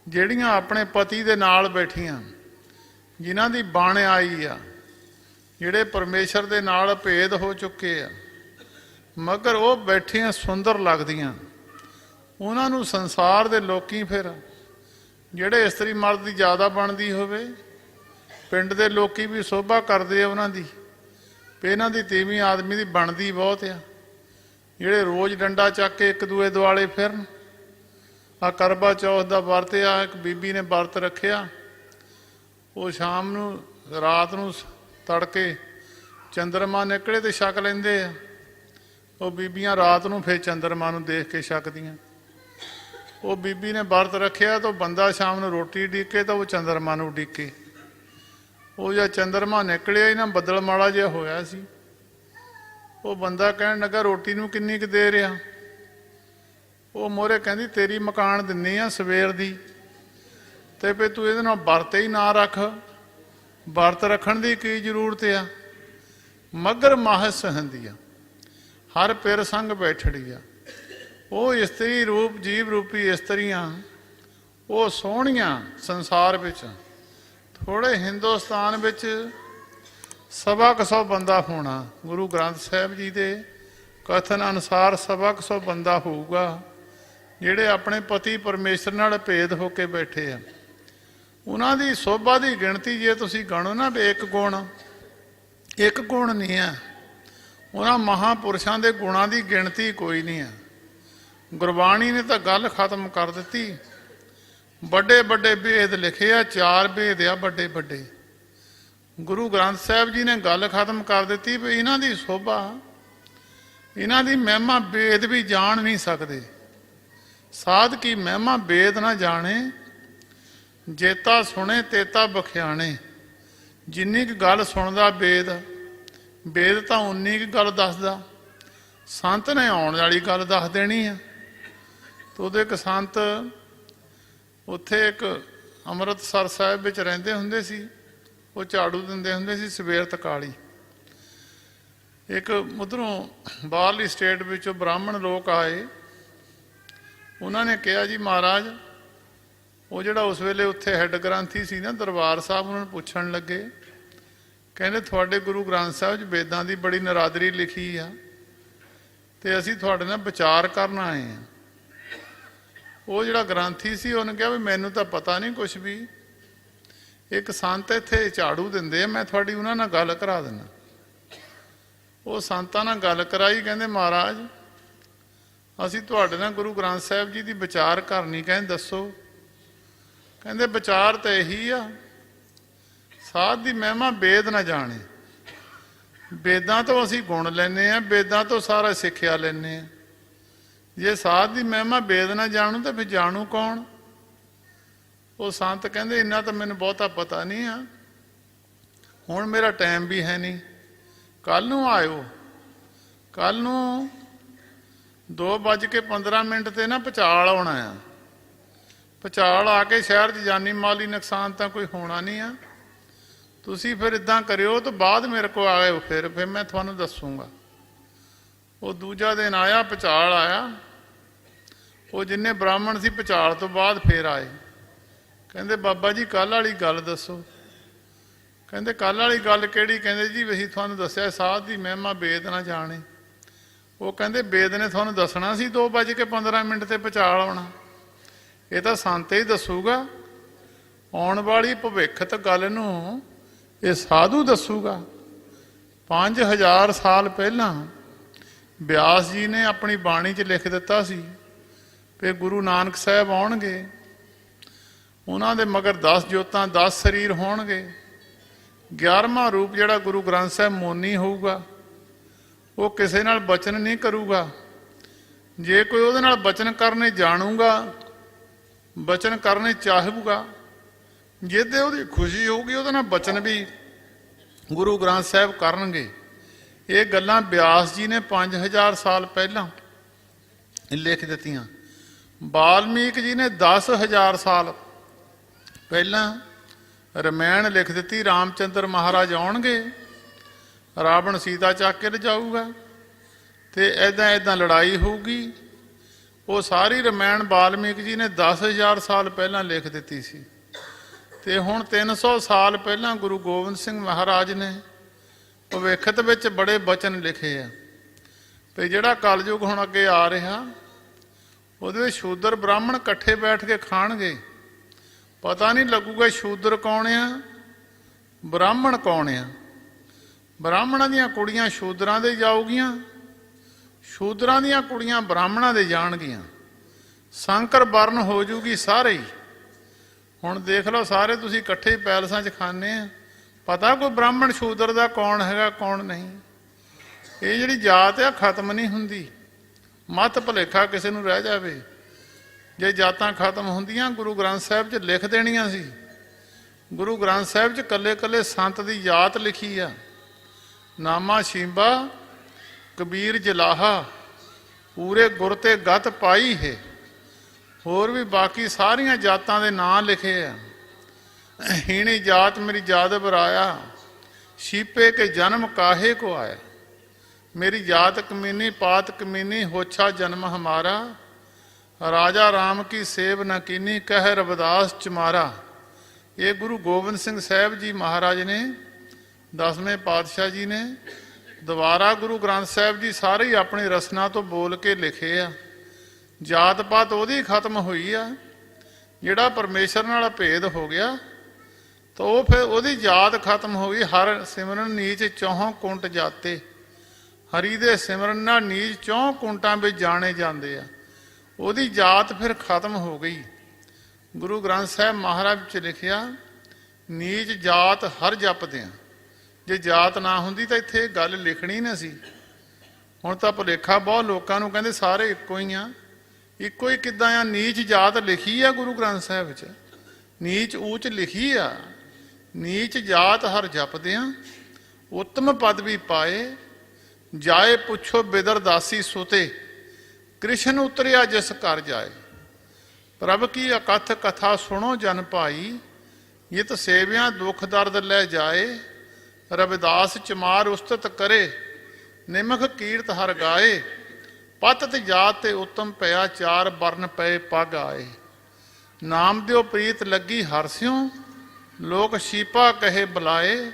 ਜਿਹੜੀਆਂ ਆਪਣੇ ਪਤੀ ਦੇ ਨਾਲ ਬੈਠੀਆਂ, ਜਿਨ੍ਹਾਂ ਦੀ ਬਾਣ ਆਈ ਆ, ਜਿਹੜੇ ਪਰਮੇਸ਼ਰ ਦੇ ਨਾਲ ਭੇਦ ਹੋ ਚੁੱਕੇ ਆ, ਮਗਰ ਉਹ ਬੈਠੀਆਂ ਸੁੰਦਰ ਲੱਗਦੀਆਂ। ਉਹਨਾਂ ਨੂੰ ਸੰਸਾਰ ਦੇ ਲੋਕੀ ਫਿਰ ਜਿਹੜੇ ਇਸਤਰੀ ਮਰਦ ਦੀ ਜ਼ਿਆਦਾ ਬਣਦੀ ਹੋਵੇ, ਪਿੰਡ ਦੇ ਲੋਕੀ ਵੀ ਸੋਭਾ ਕਰਦੇ ਆ ਉਹਨਾਂ ਦੀ, ਵੀ ਇਹਨਾਂ ਦੀ ਤੀਵੀਂ ਆਦਮੀ ਦੀ ਬਣਦੀ ਬਹੁਤ ਆ। ਜਿਹੜੇ ਰੋਜ਼ ਡੰਡਾ ਚੱਕ ਕੇ ਇੱਕ ਦੂਏ ਦੁਆਲੇ ਫਿਰਨ। ਆ ਕਰਵਾ ਚੌਥ ਦਾ ਵਰਤ ਆ, ਇੱਕ ਬੀਬੀ ਨੇ ਵਰਤ ਰੱਖਿਆ, ਉਹ ਸ਼ਾਮ ਨੂੰ ਰਾਤ ਨੂੰ ਤੜਕੇ ਚੰਦਰਮਾ ਨਿਕਲੇ ਤੇ ਛਕ ਲੈਂਦੇ ਆ। ਉਹ ਬੀਬੀਆਂ ਰਾਤ ਨੂੰ ਫਿਰ ਚੰਦਰਮਾ ਨੂੰ ਦੇਖ ਕੇ ਛਕਦੀਆਂ। ਉਹ ਬੀਬੀ ਨੇ ਵਰਤ ਰੱਖਿਆ ਤਾਂ ਬੰਦਾ ਸ਼ਾਮ ਨੂੰ ਰੋਟੀ ਉਡੀਕੇ ਤਾਂ ਉਹ ਚੰਦਰਮਾ ਨੂੰ ਉਡੀਕੇ। ਉਹ ਜਦ ਚੰਦਰਮਾ ਨਿਕਲਿਆ ਹੀ ਨਾ, ਬੱਦਲ ਮਾੜਾ ਜਿਹਾ ਹੋਇਆ ਸੀ, ਉਹ ਬੰਦਾ ਕਹਿਣ ਲੱਗਾ ਰੋਟੀ ਨੂੰ ਕਿੰਨੀ ਕੁ ਦੇਰ ਆ? ਉਹ ਮੋਹਰੇ ਕਹਿੰਦੀ ਤੇਰੀ ਮਕਾਨ ਦਿੰਨੀ ਆ ਸਵੇਰ ਦੀ, ਤੇ ਫਿਰ ਤੂੰ ਇਹਦੇ ਨਾਲ ਵਰਤ ਹੀ ਨਾ ਰੱਖ। ਵਰਤ ਰੱਖਣ ਦੀ ਕੀ ਜ਼ਰੂਰਤ ਆ? ਮਗਰ ਮਾਹਸ ਹੁੰਦੀ ਆ, ਹਰ ਪਿਰ ਸੰਗ ਬੈਠੜੀ ਆ। ਉਹ ਇਸਤਰੀ ਰੂਪ ਜੀਵ ਰੂਪੀ ਇਸਤਰੀਆਂ ਉਹ ਸੋਹਣੀਆਂ ਸੰਸਾਰ ਵਿੱਚ। ਥੋੜੇ ਹਿੰਦੁਸਤਾਨ ਵਿੱਚ 100 ਬੰਦਾ ਹੋਣਾ। ਗੁਰੂ ਗ੍ਰੰਥ ਸਾਹਿਬ ਜੀ ਦੇ ਕਥਨ ਅਨੁਸਾਰ 100 ਬੰਦਾ ਹੋਊਗਾ ਜਿਹੜੇ ਆਪਣੇ ਪਤੀ ਪਰਮੇਸ਼ਰ ਨਾਲ ਭੇਦ ਹੋ ਕੇ ਬੈਠੇ ਆ। ਉਹਨਾਂ ਦੀ ਸੋਭਾ ਦੀ ਗਿਣਤੀ ਜੇ ਤੁਸੀਂ ਗਣੋ ਨਾ ਵੀ 1 ਗੁਣ ਨਹੀਂ ਆ। ਉਹਨਾਂ ਮਹਾਂਪੁਰਸ਼ਾਂ ਦੇ ਗੁਣਾਂ ਦੀ ਗਿਣਤੀ ਕੋਈ ਨਹੀਂ ਆ। ਗੁਰਬਾਣੀ ਨੇ ਤਾਂ ਗੱਲ ਖਤਮ ਕਰ ਦਿੱਤੀ। ਵੱਡੇ ਵੱਡੇ ਭੇਦ ਲਿਖੇ ਆ, 4 ਭੇਦ ਆ ਵੱਡੇ ਵੱਡੇ। ਗੁਰੂ ਗ੍ਰੰਥ ਸਾਹਿਬ ਜੀ ਨੇ ਗੱਲ ਖਤਮ ਕਰ ਦਿੱਤੀ ਵੀ ਇਹਨਾਂ ਦੀ ਸੋਭਾ, ਇਹਨਾਂ ਦੀ ਮਹਿਮਾ ਵੇਦ ਵੀ ਜਾਣ ਨਹੀਂ ਸਕਦੇ। ਸਾਧ ਕੀ ਮਹਿਮਾ ਵੇਦ ਨਾ ਜਾਣੇ, ਜੇਤਾ ਸੁਣੇ ਤੇਤਾ ਬਖਿਆਣੇ। ਜਿੰਨੀ ਕੁ ਗੱਲ ਸੁਣਦਾ ਵੇਦ, ਵੇਦ ਤਾਂ ਉਨੀ ਕੁ ਗੱਲ ਦੱਸਦਾ। ਸੰਤ ਨੇ ਆਉਣ ਵਾਲੀ ਗੱਲ ਦੱਸ ਦੇਣੀ ਆ। ਤੇ ਉਹਦੇ ਇੱਕ ਸੰਤ ਉੱਥੇ ਇੱਕ ਅੰਮ੍ਰਿਤਸਰ ਸਾਹਿਬ ਵਿੱਚ ਰਹਿੰਦੇ ਹੁੰਦੇ ਸੀ। ਉਹ ਝਾੜੂ ਦਿੰਦੇ ਹੁੰਦੇ ਸੀ ਸਵੇਰ ਤਕਾਲੀ। ਇੱਕ ਉੱਧਰੋਂ ਬਾਹਰਲੀ ਸਟੇਟ ਵਿੱਚੋਂ ਬ੍ਰਾਹਮਣ ਲੋਕ ਆਏ। ਉਹਨਾਂ ਨੇ ਕਿਹਾ ਜੀ ਮਹਾਰਾਜ, ਉਹ ਜਿਹੜਾ ਉਸ ਵੇਲੇ ਉੱਥੇ ਹੈੱਡ ਗ੍ਰੰਥੀ ਸੀ ਨਾ ਦਰਬਾਰ ਸਾਹਿਬ, ਉਹਨਾਂ ਨੂੰ ਪੁੱਛਣ ਲੱਗੇ, ਕਹਿੰਦੇ ਤੁਹਾਡੇ ਗੁਰੂ ਗ੍ਰੰਥ ਸਾਹਿਬ 'ਚ ਵੇਦਾਂ ਦੀ ਬੜੀ ਨਰਾਦਰੀ ਲਿਖੀ ਆ ਤੇ ਅਸੀਂ ਤੁਹਾਡੇ ਨਾਲ ਵਿਚਾਰ ਕਰਨ ਆਏ ਹਾਂ। ਉਹ ਜਿਹੜਾ ਗ੍ਰੰਥੀ ਸੀ ਉਹਨੇ ਕਿਹਾ ਵੀ ਮੈਨੂੰ ਤਾਂ ਪਤਾ ਨਹੀਂ ਕੁਛ ਵੀ। ਇੱਕ ਸੰਤ ਇੱਥੇ ਝਾੜੂ ਦਿੰਦੇ ਆ, ਮੈਂ ਤੁਹਾਡੀ ਉਹਨਾਂ ਨਾਲ ਗੱਲ ਕਰਾ ਦਿੰਦਾ। ਉਹ ਸੰਤਾਂ ਨਾਲ ਗੱਲ ਕਰਾਈ। ਕਹਿੰਦੇ ਮਹਾਰਾਜ ਅਸੀਂ ਤੁਹਾਡੇ ਨਾਲ ਗੁਰੂ ਗ੍ਰੰਥ ਸਾਹਿਬ ਜੀ ਦੀ ਵਿਚਾਰ ਕਰਨੀ। ਕਹਿੰਦੇ ਦੱਸੋ। ਕਹਿੰਦੇ ਵਿਚਾਰ ਤਾਂ ਇਹੀ ਆ, ਸਾਧ ਦੀ ਮਹਿਮਾ ਵੇਦ ਨਾ ਜਾਣੇ। ਵੇਦਾਂ ਤੋਂ ਅਸੀਂ ਗੁਣ ਲੈਂਦੇ ਹਾਂ, ਵੇਦਾਂ ਤੋਂ ਸਾਰਾ ਸਿੱਖਿਆ ਲੈਂਦੇ ਹਾਂ। ਜੇ ਸਾਧ ਦੀ ਮਹਿਮਾ ਵੇਦ ਨਾ ਜਾਣੂ ਤਾਂ ਫਿਰ ਜਾਣੂ ਕੌਣ? ਉਹ ਸੰਤ ਕਹਿੰਦੇ ਇੰਨਾ ਤਾਂ ਮੈਨੂੰ ਬਹੁਤਾ ਪਤਾ ਨਹੀਂ ਆ, ਹੁਣ ਮੇਰਾ ਟਾਈਮ ਵੀ ਹੈ ਨਹੀਂ, ਕੱਲ ਨੂੰ ਆਇਓ। ਕੱਲ ਨੂੰ 2:15 ਤੇ ਨਾ ਭੁਚਾਲ ਆਉਣਾ ਆ। ਭੁਚਾਲ ਆ ਕੇ ਸ਼ਹਿਰ 'ਚ ਜਾਨੀ ਮਾਲੀ ਨੁਕਸਾਨ ਤਾਂ ਕੋਈ ਹੋਣਾ ਨਹੀਂ ਆ। ਤੁਸੀਂ ਫਿਰ ਇਦਾਂ ਕਰਿਓ ਤਾਂ ਬਾਅਦ ਮੇਰੇ ਕੋਲ ਆਇਓ, ਫਿਰ ਮੈਂ ਤੁਹਾਨੂੰ ਦੱਸੂਗਾ। ਉਹ ਦੂਜਾ ਦਿਨ ਆਇਆ, ਭੁਚਾਲ ਆਇਆ। ਉਹ ਜਿੰਨੇ ਬ੍ਰਾਹਮਣ ਸੀ ਭੁਚਾਲ ਤੋਂ ਬਾਅਦ ਫੇਰ ਆਏ। ਕਹਿੰਦੇ ਬਾਬਾ ਜੀ ਕੱਲ੍ਹ ਵਾਲੀ ਗੱਲ ਦੱਸੋ। ਕਹਿੰਦੇ ਕੱਲ੍ਹ ਵਾਲੀ ਗੱਲ ਕਿਹੜੀ? ਕਹਿੰਦੇ ਜੀ ਅਸੀਂ ਤੁਹਾਨੂੰ ਦੱਸਿਆ ਸਾਧ ਦੀ ਮਹਿਮਾ ਵੇਦ ਨਾ ਜਾਣੇ। ਉਹ ਕਹਿੰਦੇ ਵੇਦ ਨੇ ਤੁਹਾਨੂੰ ਦੱਸਣਾ ਸੀ 2:15 ਤੇ ਭੁਚਾਲ ਆਉਣਾ, ਇਹ ਤਾਂ ਸੰਤ ਹੀ ਦੱਸੂਗਾ। ਆਉਣ ਵਾਲੀ ਭਵਿੱਖਤ ਗੱਲ ਨੂੰ ਇਹ ਸਾਧੂ ਦੱਸੂਗਾ। 5000 ਸਾਲ ਪਹਿਲਾਂ ਬਿਆਸ ਜੀ ਨੇ ਆਪਣੀ ਬਾਣੀ 'ਚ ਲਿਖ ਦਿੱਤਾ ਸੀ ਵੀ ਗੁਰੂ ਨਾਨਕ ਸਾਹਿਬ ਆਉਣਗੇ, ਉਹਨਾਂ ਦੇ ਮਗਰ 10 ਜੋਤਾਂ 10 ਸਰੀਰ ਹੋਣਗੇ। 11ਵਾਂ ਰੂਪ ਜਿਹੜਾ ਗੁਰੂ ਗ੍ਰੰਥ ਸਾਹਿਬ ਮੋਨੀ ਹੋਊਗਾ, ਉਹ ਕਿਸੇ ਨਾਲ ਬਚਨ ਨਹੀਂ ਕਰੂਗਾ। ਜੇ ਕੋਈ ਉਹਦੇ ਨਾਲ ਬਚਨ ਕਰਨੇ ਜਾਣੂਗਾ, ਬਚਨ ਕਰਨੇ ਚਾਹੂਗਾ, ਜਿਹਦੇ ਉਹਦੀ ਖੁਸ਼ੀ ਹੋਊਗੀ ਉਹਦੇ ਨਾਲ ਬਚਨ ਵੀ ਗੁਰੂ ਗ੍ਰੰਥ ਸਾਹਿਬ ਕਰਨਗੇ। ਇਹ ਗੱਲਾਂ ਬਿਆਸ ਜੀ ਨੇ 5000 ਸਾਲ ਪਹਿਲਾਂ ਲਿਖ ਦਿੱਤੀਆਂ। ਵਾਲਮੀਕ ਜੀ ਨੇ 10,000 ਸਾਲ ਪਹਿਲਾਂ ਰਮਾਇਣ ਲਿਖ ਦਿੱਤੀ। ਰਾਮਚੰਦਰ ਮਹਾਰਾਜ ਆਉਣਗੇ, ਰਾਵਣ ਸੀਤਾ ਚੱਕ ਕੇ ਲਿਜਾਊਗਾ ਤੇ ਇੱਦਾਂ ਲੜਾਈ ਹੋਊਗੀ। ਉਹ ਸਾਰੀ ਰਮਾਇਣ ਵਾਲਮੀਕ ਜੀ ਨੇ 10,000 ਸਾਲ ਪਹਿਲਾਂ ਲਿਖ ਦਿੱਤੀ ਸੀ। ਤੇ ਹੁਣ 300 ਸਾਲ ਪਹਿਲਾਂ ਗੁਰੂ ਗੋਬਿੰਦ ਸਿੰਘ ਮਹਾਰਾਜ ਨੇ ਭਵਿੱਖਤ ਵਿੱਚ ਬੜੇ ਬਚਨ ਲਿਖੇ ਆ ਤੇ ਜਿਹੜਾ ਕਲਯੁਗ ਹੁਣ ਅੱਗੇ ਆ ਰਿਹਾ, ਉਹਦੇ ਵਿੱਚ ਸ਼ੂਦਰ ਬ੍ਰਾਹਮਣ ਇਕੱਠੇ ਬੈਠ ਕੇ ਖਾਣਗੇ। ਪਤਾ ਨਹੀਂ ਲੱਗੂਗਾ ਸ਼ੂਦਰ ਕੌਣ ਆ, ਬ੍ਰਾਹਮਣ ਕੌਣ ਆ। ਬ੍ਰਾਹਮਣਾਂ ਦੀਆਂ ਕੁੜੀਆਂ ਸ਼ੂਦਰਾਂ ਦੇ ਜਾਊਗੀਆਂ, ਸ਼ੂਦਰਾਂ ਦੀਆਂ ਕੁੜੀਆਂ ਬ੍ਰਾਹਮਣਾਂ ਦੇ ਜਾਣਗੀਆਂ। ਸੰਕਰ ਵਰਨ ਹੋ ਜੂਗੀ ਸਾਰੇ ਹੀ। ਹੁਣ ਦੇਖ ਲਓ, ਸਾਰੇ ਤੁਸੀਂ ਇਕੱਠੇ ਹੀ ਪੈਲਸਾਂ 'ਚ ਖਾਂਦੇ ਆ, ਪਤਾ ਕੋਈ ਬ੍ਰਾਹਮਣ ਸ਼ੂਦਰ ਦਾ ਕੌਣ ਹੈਗਾ ਕੌਣ ਨਹੀਂ। ਇਹ ਜਿਹੜੀ ਜਾਤ ਆ ਖਤਮ ਨਹੀਂ ਹੁੰਦੀ। ਮੱਤ ਭੁਲੇਖਾ ਕਿਸੇ ਨੂੰ ਰਹਿ ਜਾਵੇ। ਜੇ ਜਾਤਾਂ ਖਤਮ ਹੁੰਦੀਆਂ ਗੁਰੂ ਗ੍ਰੰਥ ਸਾਹਿਬ 'ਚ ਲਿਖ ਦੇਣੀਆਂ ਸੀ। ਗੁਰੂ ਗ੍ਰੰਥ ਸਾਹਿਬ 'ਚ ਕੱਲੇ ਕੱਲੇ ਸੰਤ ਦੀ ਜਾਤ ਲਿਖੀ ਆ। ਨਾਮਾ ਸ਼ੀਂਬਾ ਕਬੀਰ ਜਲਾਹਾ, ਪੂਰੇ ਗੁਰ ਤੇ ਗਤ ਪਾਈ ਹੈ। ਹੋਰ ਵੀ ਬਾਕੀ ਸਾਰੀਆਂ ਜਾਤਾਂ ਦੇ ਨਾਂ ਲਿਖੇ ਆ। ਹੀਣੀ ਜਾਤ ਮੇਰੀ ਜਾਦਵ ਰਾਇਆ, ਸ਼ੀਪੇ ਕੇ ਜਨਮ ਕਾਹੇ ਕੋ ਆਇਆ। ਮੇਰੀ ਜਾਤ ਕਮੀਨੀ ਪਾਤ ਕਮੀਨੀ, ਹੋਛਾ ਜਨਮ ਹਮਾਰਾ। ਰਾਜਾ ਰਾਮ ਕੀ ਸੇਵ ਨ ਕੀਨੀ, ਕਹਿ ਰਵਿਦਾਸ ਚਮਾਰਾ। ਇਹ ਗੁਰੂ ਗੋਬਿੰਦ ਸਿੰਘ ਸਾਹਿਬ ਜੀ ਮਹਾਰਾਜ ਨੇ, 10ਵੇਂ ਪਾਤਸ਼ਾਹ ਜੀ ਨੇ ਦੁਬਾਰਾ ਗੁਰੂ ਗ੍ਰੰਥ ਸਾਹਿਬ ਜੀ ਸਾਰੇ ਹੀ ਆਪਣੀ ਰਸਨਾ ਤੋਂ ਬੋਲ ਕੇ ਲਿਖੇ ਆ। ਜਾਤ ਪਾਤ ਉਹਦੀ ਖਤਮ ਹੋਈ ਆ। ਜਿਹੜਾ ਪਰਮੇਸ਼ਰ ਨਾਲ ਭੇਦ ਹੋ ਗਿਆ ਤਾਂ ਉਹ ਫਿਰ ਉਹਦੀ ਜਾਤ ਖਤਮ ਹੋ ਗਈ। ਹਰ ਸਿਮਰਨ ਨੀਚ ਚੌਹਾਂ ਕੁੰਟ ਜਾਤੇ, ਹਰੀ ਦੇ ਸਿਮਰਨ ਨਾਲ ਨੀਚ ਚੌਂ ਕੁੰਟਾਂ ਵਿੱਚ ਜਾਣੇ ਜਾਂਦੇ ਆ। ਉਹਦੀ ਜਾਤ ਫਿਰ ਖਤਮ ਹੋ ਗਈ। ਗੁਰੂ ਗ੍ਰੰਥ ਸਾਹਿਬ ਮਹਾਰਾਜ 'ਚ ਲਿਖਿਆ, ਨੀਚ ਜਾਤ ਹਰ ਜਪਦੇ ਆ। ਜੇ ਜਾਤ ਨਾ ਹੁੰਦੀ ਤਾਂ ਇੱਥੇ ਗੱਲ ਲਿਖਣੀ ਨਾ ਸੀ। ਹੁਣ ਤਾਂ ਭੁਲੇਖਾ ਬਹੁਤ ਲੋਕਾਂ ਨੂੰ, ਕਹਿੰਦੇ ਸਾਰੇ ਇੱਕੋ ਹੀ ਆ। ਇੱਕੋ ਹੀ ਕਿੱਦਾਂ ਆ? ਨੀਚ ਜਾਤ ਲਿਖੀ ਆ ਗੁਰੂ ਗ੍ਰੰਥ ਸਾਹਿਬ 'ਚ, ਨੀਚ ਊਚ ਲਿਖੀ ਆ। ਨੀਚ ਜਾਤ ਹਰ ਜਪਦੇ ਆ, ਉੱਤਮ ਪਦਵੀ ਪਾਏ। ਜਾਏ ਪੁੱਛੋ ਬਿਦਰ ਦਾਸੀ ਸੁਤੇ, ਕ੍ਰਿਸ਼ਨ ਉਤਰਿਆ ਜਿਸ ਘਰ ਜਾਏ। ਪ੍ਰਭ ਕੀ ਅਕਥ ਕਥਾ ਸੁਣੋ ਜਨ ਭਾਈ, ਯਿਤ ਸੇਵਿਆਂ ਦੁੱਖ ਦਰਦ ਲੈ ਜਾਏ। ਰਵਿਦਾਸ ਚਮਾਰ ਉਸਤਤ ਕਰੇ, ਨਿਮਖ ਕੀਰਤ ਹਰ ਗਾਏ। ਪਤ ਤੇ ਜਾਤ ਤੇ ਉੱਤਮ ਪਿਆ, ਚਾਰ ਬਰਨ ਪਏ ਪੱਗ ਆਏ। ਨਾਮ ਦਿਓ ਪ੍ਰੀਤ ਲੱਗੀ ਹਰਸਿਓ, ਲੋਕ ਸ਼ੀਪਾ ਕਹੇ ਬੁਲਾਏ।